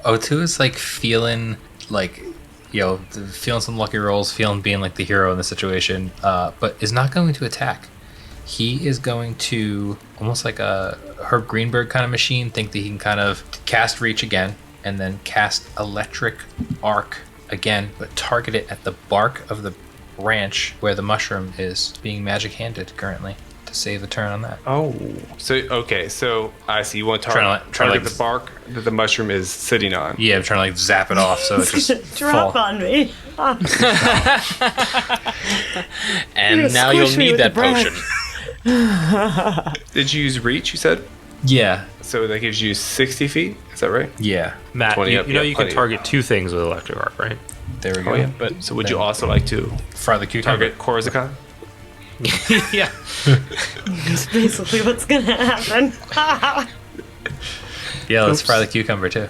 [SPEAKER 6] O2 is like feeling like feeling some lucky rolls, feeling being like the hero in the situation, but is not going to attack. He is going to, almost like a Herb Greenberg kind of machine, think that he can kind of cast Reach again, and then cast Electric Arc again, but target it at the bark of the branch where the mushroom is being magic handed currently to save a turn on that.
[SPEAKER 2] Oh, so I see. You want to target the bark that the mushroom is sitting on.
[SPEAKER 6] Yeah, I'm trying to like zap it off so it just
[SPEAKER 3] drop on me.
[SPEAKER 5] And now you'll need that potion.
[SPEAKER 2] Did you use Reach, you said?
[SPEAKER 6] Yeah.
[SPEAKER 2] So that gives you 60 feet? Is that right?
[SPEAKER 6] Yeah.
[SPEAKER 4] Matt,
[SPEAKER 2] 20
[SPEAKER 4] you
[SPEAKER 2] up,
[SPEAKER 4] know
[SPEAKER 2] yeah,
[SPEAKER 4] you can
[SPEAKER 2] plenty.
[SPEAKER 4] target 2 things with electric arc, right?
[SPEAKER 6] There we go.
[SPEAKER 2] Oh, yeah. But so would you also like to
[SPEAKER 6] Fry the cucumber.
[SPEAKER 2] target Corsican?
[SPEAKER 4] Yeah.
[SPEAKER 3] That's basically what's gonna happen.
[SPEAKER 6] Yeah, let's fry the cucumber too.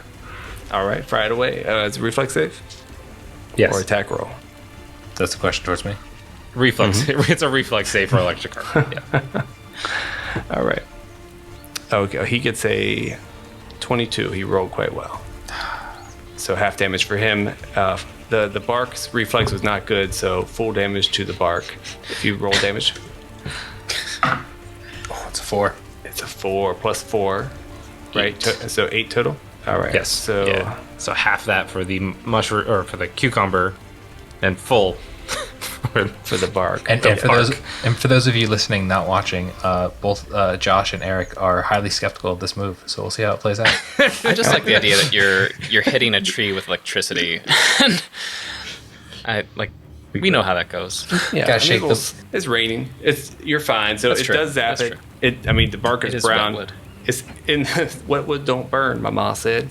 [SPEAKER 2] All right, fire it away. It's a reflex save
[SPEAKER 4] Yes.
[SPEAKER 2] or attack roll.
[SPEAKER 6] That's the question towards me.
[SPEAKER 4] Reflex. It's a reflex save for electric arc. Yeah.
[SPEAKER 2] All right. Okay, he gets a 22. He rolled quite well. So half damage for him. The bark's reflex was not good, so full damage to the bark. If you roll damage,
[SPEAKER 6] Oh, it's a 4.
[SPEAKER 2] it's a 4 plus 4, right? So 8 total. All right.
[SPEAKER 4] Yes.
[SPEAKER 2] So
[SPEAKER 4] yeah. So half that for the mushroom or for the cucumber, and full
[SPEAKER 2] for the bark.
[SPEAKER 6] And for those of you listening, not watching, both Josh and Eric are highly skeptical of this move. So we'll see how it plays out.
[SPEAKER 5] I just like the idea that you're hitting a tree with electricity. We know how that goes.
[SPEAKER 2] Yeah,
[SPEAKER 6] Gotta shake
[SPEAKER 2] it's raining. You're fine. So
[SPEAKER 5] That's
[SPEAKER 2] it
[SPEAKER 5] true.
[SPEAKER 2] does zap
[SPEAKER 5] That's
[SPEAKER 2] it.
[SPEAKER 5] true.
[SPEAKER 2] I mean, the bark
[SPEAKER 5] It
[SPEAKER 2] is
[SPEAKER 5] is
[SPEAKER 2] brown.
[SPEAKER 5] wetwood.
[SPEAKER 2] It's in wetwood don't burn. My mom said.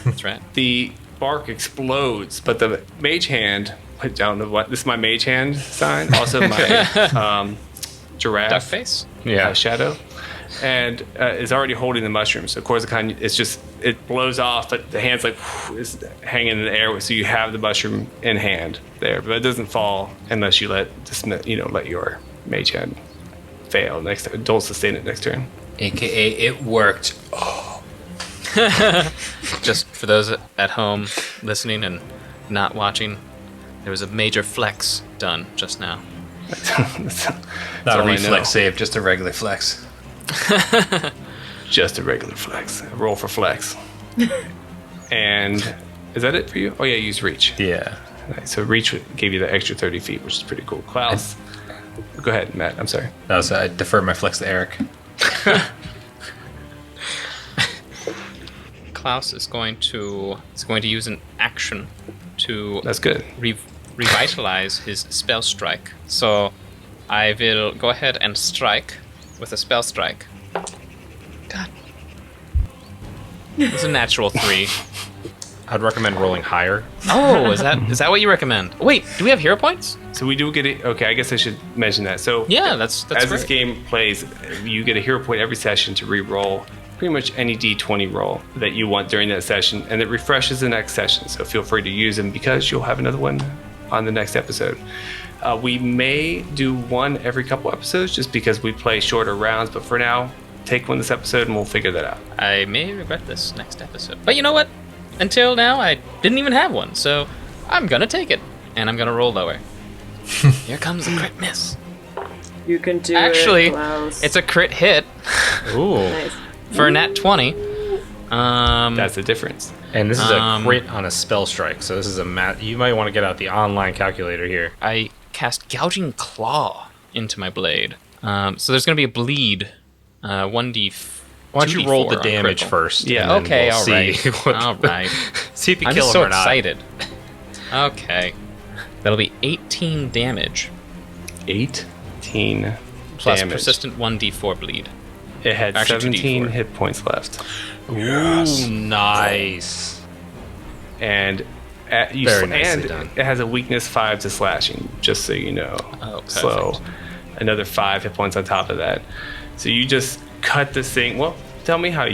[SPEAKER 5] That's right.
[SPEAKER 2] The bark explodes, but the mage hand. I don't know what this is. My mage hand sign. Also my giraffe
[SPEAKER 5] Duck face.
[SPEAKER 4] Yeah.
[SPEAKER 2] shadow, and is already holding the mushroom. So Corsican, it blows off, but the hand's like is hanging in the air. So you have the mushroom in hand there, but it doesn't fall unless you let your mage hand fail next. Don't sustain it next turn.
[SPEAKER 6] AKA, it worked.
[SPEAKER 5] Just for those at home listening and not watching, there was a major flex done just now.
[SPEAKER 6] Not a
[SPEAKER 2] all I know.
[SPEAKER 6] reflex save, just a regular flex.
[SPEAKER 2] Just a regular flex. A roll for flex. And is that it for you? Oh yeah, use reach.
[SPEAKER 6] Yeah.
[SPEAKER 2] Right, so reach gave you the extra 30 feet, which is pretty cool. Klaus, go ahead, Matt. I'm sorry.
[SPEAKER 6] No, so I defer my flex to Eric.
[SPEAKER 5] Klaus is going to use an action to
[SPEAKER 2] That's good.
[SPEAKER 5] revitalize his spell strike. So I will go ahead and strike with a spell strike. God. It's a natural 3.
[SPEAKER 4] I'd recommend rolling higher.
[SPEAKER 5] Oh, is that what you recommend? Wait, do we have hero points?
[SPEAKER 2] So we do get it. Okay, I guess I should mention that. So
[SPEAKER 5] Yeah, that's
[SPEAKER 2] as
[SPEAKER 5] great.
[SPEAKER 2] this game plays, you get a hero point every session to re-roll pretty much any D20 roll that you want during that session, and it refreshes the next session. So feel free to use them because you'll have another one on the next episode. We may do one every couple episodes just because we play shorter rounds, but for now, take one this episode and we'll figure that out.
[SPEAKER 5] I may regret this next episode. But you know what? Until now, I didn't even have one, so I'm gonna take it. And I'm gonna roll lower. Here comes a crit miss.
[SPEAKER 3] You can do
[SPEAKER 5] Actually,
[SPEAKER 3] it, Klaus.
[SPEAKER 5] it's a crit hit
[SPEAKER 4] Ooh.
[SPEAKER 3] Nice.
[SPEAKER 5] for a nat 20.
[SPEAKER 2] That's the difference.
[SPEAKER 4] And this is a
[SPEAKER 5] Um,
[SPEAKER 4] crit on a spell strike, so this is a math. You might want to get out the online calculator here.
[SPEAKER 5] I cast Gouging Claw into my blade. So there's gonna be a bleed. 1d.
[SPEAKER 4] Why don't you roll
[SPEAKER 5] 2d4
[SPEAKER 4] the
[SPEAKER 5] on
[SPEAKER 4] damage
[SPEAKER 5] critical.
[SPEAKER 4] first?
[SPEAKER 2] Yeah,
[SPEAKER 4] and then
[SPEAKER 5] Okay,
[SPEAKER 4] we'll
[SPEAKER 5] all
[SPEAKER 4] see
[SPEAKER 5] right.
[SPEAKER 4] what-
[SPEAKER 5] All right.
[SPEAKER 4] See if you
[SPEAKER 5] I'm
[SPEAKER 4] kill
[SPEAKER 5] just
[SPEAKER 4] him
[SPEAKER 5] so
[SPEAKER 4] or not.
[SPEAKER 5] excited. Okay. That'll be 18 damage
[SPEAKER 2] 18
[SPEAKER 5] plus
[SPEAKER 2] damage.
[SPEAKER 5] persistent 1d4 bleed.
[SPEAKER 2] It had
[SPEAKER 5] Actually,
[SPEAKER 2] 17
[SPEAKER 5] 2d4.
[SPEAKER 2] hit points left.
[SPEAKER 4] Ooh, nice.
[SPEAKER 2] And
[SPEAKER 4] Very nicely
[SPEAKER 2] and
[SPEAKER 4] done.
[SPEAKER 2] it has a weakness 5 to slashing, just so you know.
[SPEAKER 5] Oh, perfect.
[SPEAKER 2] So another 5 hit points on top of that. So you just cut this thing. Well, tell me how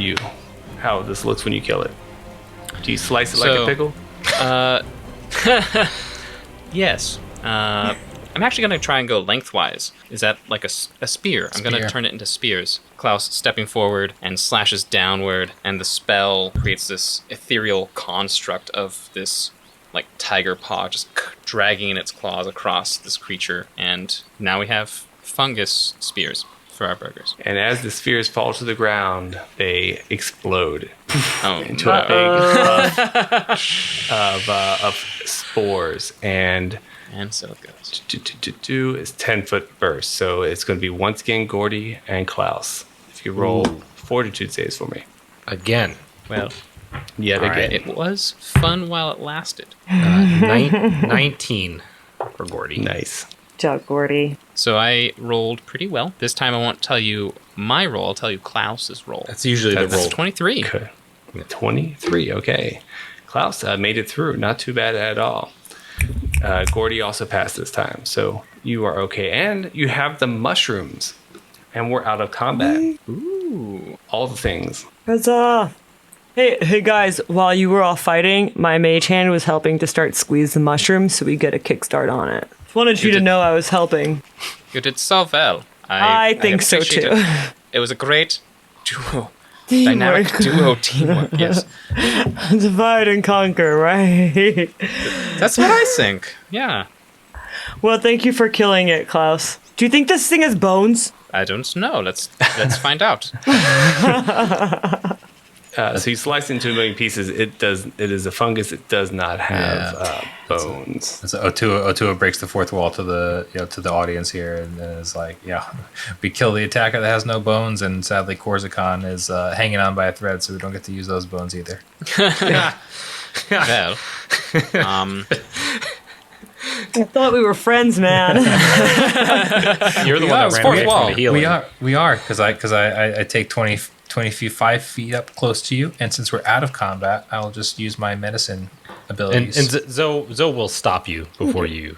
[SPEAKER 2] this looks when you kill it. Do you slice it like a
[SPEAKER 5] So-
[SPEAKER 2] pickle?
[SPEAKER 5] Yes. I'm actually going to try and go lengthwise. Is that like a spear? I'm going to
[SPEAKER 6] Spear.
[SPEAKER 5] turn it into spears. Klaus stepping forward and slashes downward, and the spell creates this ethereal construct of this like tiger paw just dragging in its claws across this creature, and now we have fungus spears for our burgers.
[SPEAKER 2] And as the spheres fall to the ground, they explode into
[SPEAKER 5] no.
[SPEAKER 2] a big puff of spores. And
[SPEAKER 5] so it goes.
[SPEAKER 2] Is 10-foot burst. So it's going to be once again Gordy and Klaus. If you roll fortitude saves for me.
[SPEAKER 4] Again.
[SPEAKER 5] Well,
[SPEAKER 2] Yet again.
[SPEAKER 5] right. It was fun while it lasted.
[SPEAKER 4] 19 for Gordy.
[SPEAKER 2] Nice.
[SPEAKER 3] Good job, Gordy.
[SPEAKER 5] So I rolled pretty well. This time I won't tell you my roll. I'll tell you Klaus's roll.
[SPEAKER 4] That's usually the
[SPEAKER 5] That's
[SPEAKER 4] roll.
[SPEAKER 5] 23.
[SPEAKER 2] Okay. 23. Okay. Klaus made it through. Not too bad at all. Gordy also passed this time. So you are okay. And you have the mushrooms. And we're out of combat.
[SPEAKER 5] Ooh.
[SPEAKER 2] All the things.
[SPEAKER 3] Huzzah! Hey guys, while you were all fighting, my mage hand was helping to start squeeze the mushrooms so we get a kickstart on it. Just wanted you to know I was helping.
[SPEAKER 5] You did so well.
[SPEAKER 3] I think so
[SPEAKER 5] appreciate
[SPEAKER 3] too.
[SPEAKER 5] it. It was a great duo.
[SPEAKER 3] Teamwork.
[SPEAKER 5] Dynamic duo teamwork, yes.
[SPEAKER 3] Divide and conquer, right?
[SPEAKER 5] That's what I think. Yeah.
[SPEAKER 3] Well, thank you for killing it, Klaus. Do you think this thing has bones?
[SPEAKER 5] I don't know. Let's find out.
[SPEAKER 2] So you slice into a million pieces. It is a fungus. It does not have bones.
[SPEAKER 6] So Otua breaks the fourth wall to the audience here, and is like, we kill the attacker that has no bones, and sadly Corsican is hanging on by a thread, so we don't get to use those bones either.
[SPEAKER 5] Well,
[SPEAKER 3] I thought we were friends, man.
[SPEAKER 4] You're the one that ran away from the healing.
[SPEAKER 6] We are, because I take 25 feet up close to you, and since we're out of combat, I'll just use my medicine abilities.
[SPEAKER 4] And Zoe will stop you before you.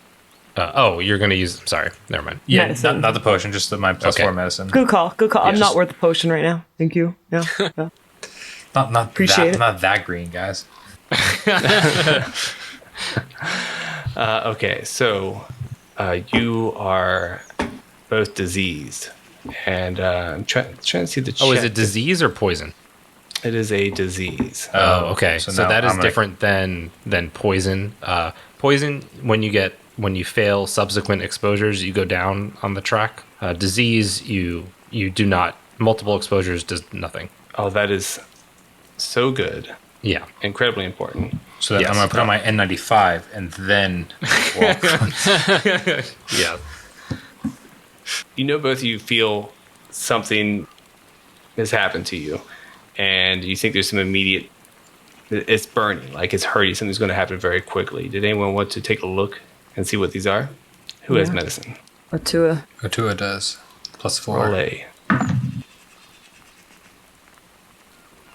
[SPEAKER 4] You're going to use. Sorry, never mind.
[SPEAKER 6] Yeah,
[SPEAKER 3] Medicine.
[SPEAKER 6] not the potion, just my plus 4 medicine.
[SPEAKER 3] Good call. I'm
[SPEAKER 6] just-
[SPEAKER 3] not worth the potion right now. Thank you. Yeah.
[SPEAKER 6] Not
[SPEAKER 3] Appreciate it.
[SPEAKER 6] Not that green, guys.
[SPEAKER 2] Okay, so you are both diseased, and I'm trying to see the check.
[SPEAKER 4] Oh, is it disease or poison?
[SPEAKER 2] It is a disease.
[SPEAKER 4] Oh, okay. So
[SPEAKER 6] now
[SPEAKER 4] that is
[SPEAKER 6] I'm
[SPEAKER 4] different than poison. Poison, when you fail subsequent exposures, you go down on the track. Disease, you do not. Multiple exposures does nothing.
[SPEAKER 2] Oh, that is so good.
[SPEAKER 4] Yeah.
[SPEAKER 2] Incredibly important.
[SPEAKER 6] So that
[SPEAKER 4] Yes.
[SPEAKER 6] I'm going to put on my N95 and then walk.
[SPEAKER 4] Yeah.
[SPEAKER 2] You know, both of you feel something has happened to you, and you think there's some immediate. It's burning, like it's hurting. Something's going to happen very quickly. Did anyone want to take a look and see what these are? Who has medicine?
[SPEAKER 3] Otua.
[SPEAKER 6] Otua does. Plus 4.
[SPEAKER 2] Roll a.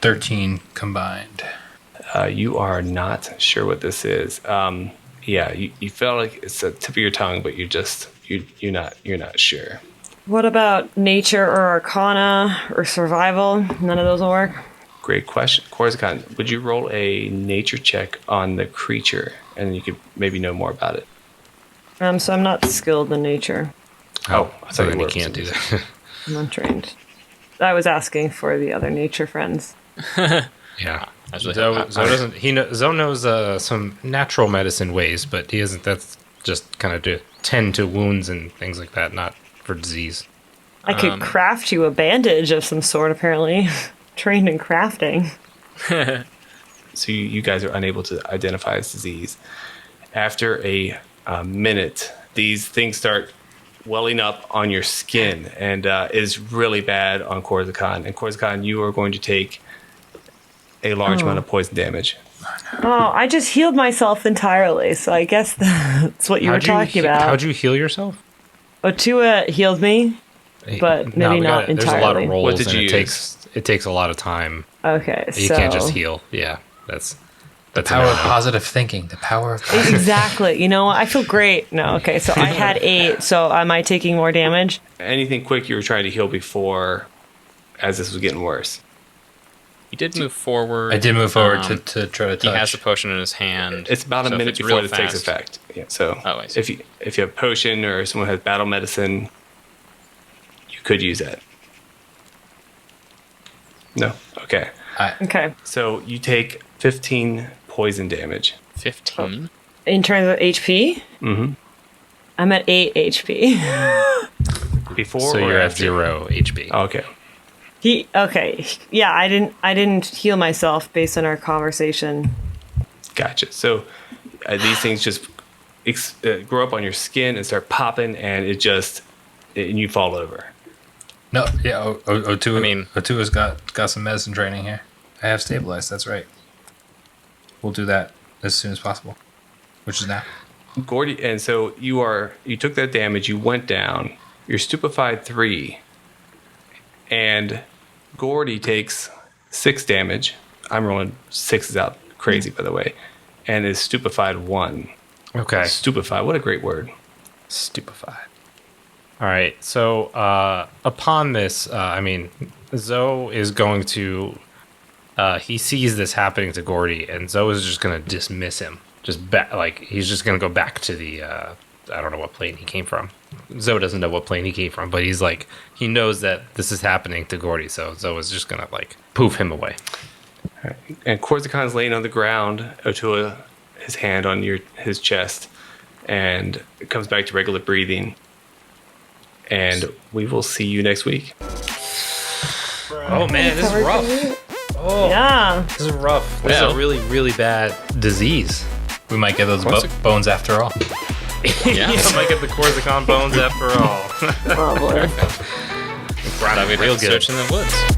[SPEAKER 6] 13 combined.
[SPEAKER 2] You are not sure what this is. You feel like it's the tip of your tongue, but you're not sure.
[SPEAKER 3] What about nature or arcana or survival? None of those will work.
[SPEAKER 2] Great question. Corsican, would you roll a nature check on the creature, and you could maybe know more about it?
[SPEAKER 3] So I'm not skilled in nature.
[SPEAKER 2] Oh, I
[SPEAKER 4] So
[SPEAKER 2] thought
[SPEAKER 4] then
[SPEAKER 2] you
[SPEAKER 4] you
[SPEAKER 2] were.
[SPEAKER 4] can't do that.
[SPEAKER 3] I'm untrained. I was asking for the other nature friends.
[SPEAKER 4] Yeah.
[SPEAKER 5] Actually,
[SPEAKER 4] Zoe knows some natural medicine ways, but he isn't. That's just kind of to tend to wounds and things like that, not for disease.
[SPEAKER 3] I could craft you a bandage of some sort, apparently. Trained in crafting.
[SPEAKER 2] So you guys are unable to identify his disease. After a minute, these things start welling up on your skin, and is really bad on Corsican. And Corsican, you are going to take a large amount of poison damage.
[SPEAKER 3] Oh, I just healed myself entirely, so I guess that's what you were talking about.
[SPEAKER 4] How'd you heal yourself?
[SPEAKER 3] Otua healed me, but maybe not entirely.
[SPEAKER 4] There's a lot of rolls,
[SPEAKER 2] What did
[SPEAKER 4] and
[SPEAKER 2] you
[SPEAKER 4] it takes a lot of time.
[SPEAKER 3] Okay,
[SPEAKER 4] You
[SPEAKER 3] so
[SPEAKER 4] can't just heal. Yeah, that's
[SPEAKER 6] Power of
[SPEAKER 4] a no-no.
[SPEAKER 6] positive thinking. The power of positive
[SPEAKER 3] exactly. You know what? I feel great. No, okay. So I had 8. So am I taking more damage?
[SPEAKER 2] Anything quick you were trying to heal before, as this was getting worse?
[SPEAKER 5] he did move forward.
[SPEAKER 6] I did move forward to try to touch.
[SPEAKER 5] He has the potion in his hand.
[SPEAKER 2] It's about
[SPEAKER 5] so
[SPEAKER 2] a
[SPEAKER 5] if
[SPEAKER 2] minute
[SPEAKER 5] it's
[SPEAKER 2] before
[SPEAKER 5] real
[SPEAKER 2] this takes
[SPEAKER 5] fast-
[SPEAKER 2] effect. Yeah, so
[SPEAKER 5] Oh, I see.
[SPEAKER 2] if you have potion or someone has battle medicine, you could use that. No. Okay.
[SPEAKER 3] Okay.
[SPEAKER 2] So you take 15 poison damage.
[SPEAKER 5] 15.
[SPEAKER 3] In terms of HP, I'm at 8 HP.
[SPEAKER 2] Before
[SPEAKER 4] So
[SPEAKER 2] or
[SPEAKER 4] you're at
[SPEAKER 2] after?
[SPEAKER 4] 0 HP.
[SPEAKER 2] Okay.
[SPEAKER 3] Yeah, I didn't heal myself based on our conversation.
[SPEAKER 2] Gotcha. So these things just grow up on your skin and start popping, and and you fall over.
[SPEAKER 6] No, yeah, O2.
[SPEAKER 5] I mean-
[SPEAKER 6] O2 has got some medicine training here. I have stabilized. That's right. We'll do that as soon as possible, which is now.
[SPEAKER 2] Gordy, and so you took that damage, you went down, you're stupefied 3, and Gordy takes 6 damage. I'm rolling 6s out crazy, by the way, and is stupefied 1.
[SPEAKER 4] Okay.
[SPEAKER 2] Stupefied, what a great word.
[SPEAKER 4] Stupefied. All right. So upon this, Zoe is going to. He sees this happening to Gordy, and Zoe is just going to dismiss him. He's just going to go back to the. I don't know what plane he came from. Zoe doesn't know what plane he came from, but he knows that this is happening to Gordy, so Zoe is just going to poof him away.
[SPEAKER 2] All right. And Korzikon's laying on the ground, Otua, his hand on his chest, and it comes back to regular breathing. And we will see you next week.
[SPEAKER 4] Oh man, this is rough. Oh
[SPEAKER 3] Yeah.
[SPEAKER 4] this is rough. This is
[SPEAKER 5] Well.
[SPEAKER 4] a really, really bad disease.
[SPEAKER 6] We might get those bones after all.
[SPEAKER 5] Yeah.
[SPEAKER 4] I might get the Korzakon bones after all.
[SPEAKER 3] Probably.
[SPEAKER 5] Thought we'd
[SPEAKER 4] Real
[SPEAKER 5] have to
[SPEAKER 4] good.
[SPEAKER 5] search in the woods.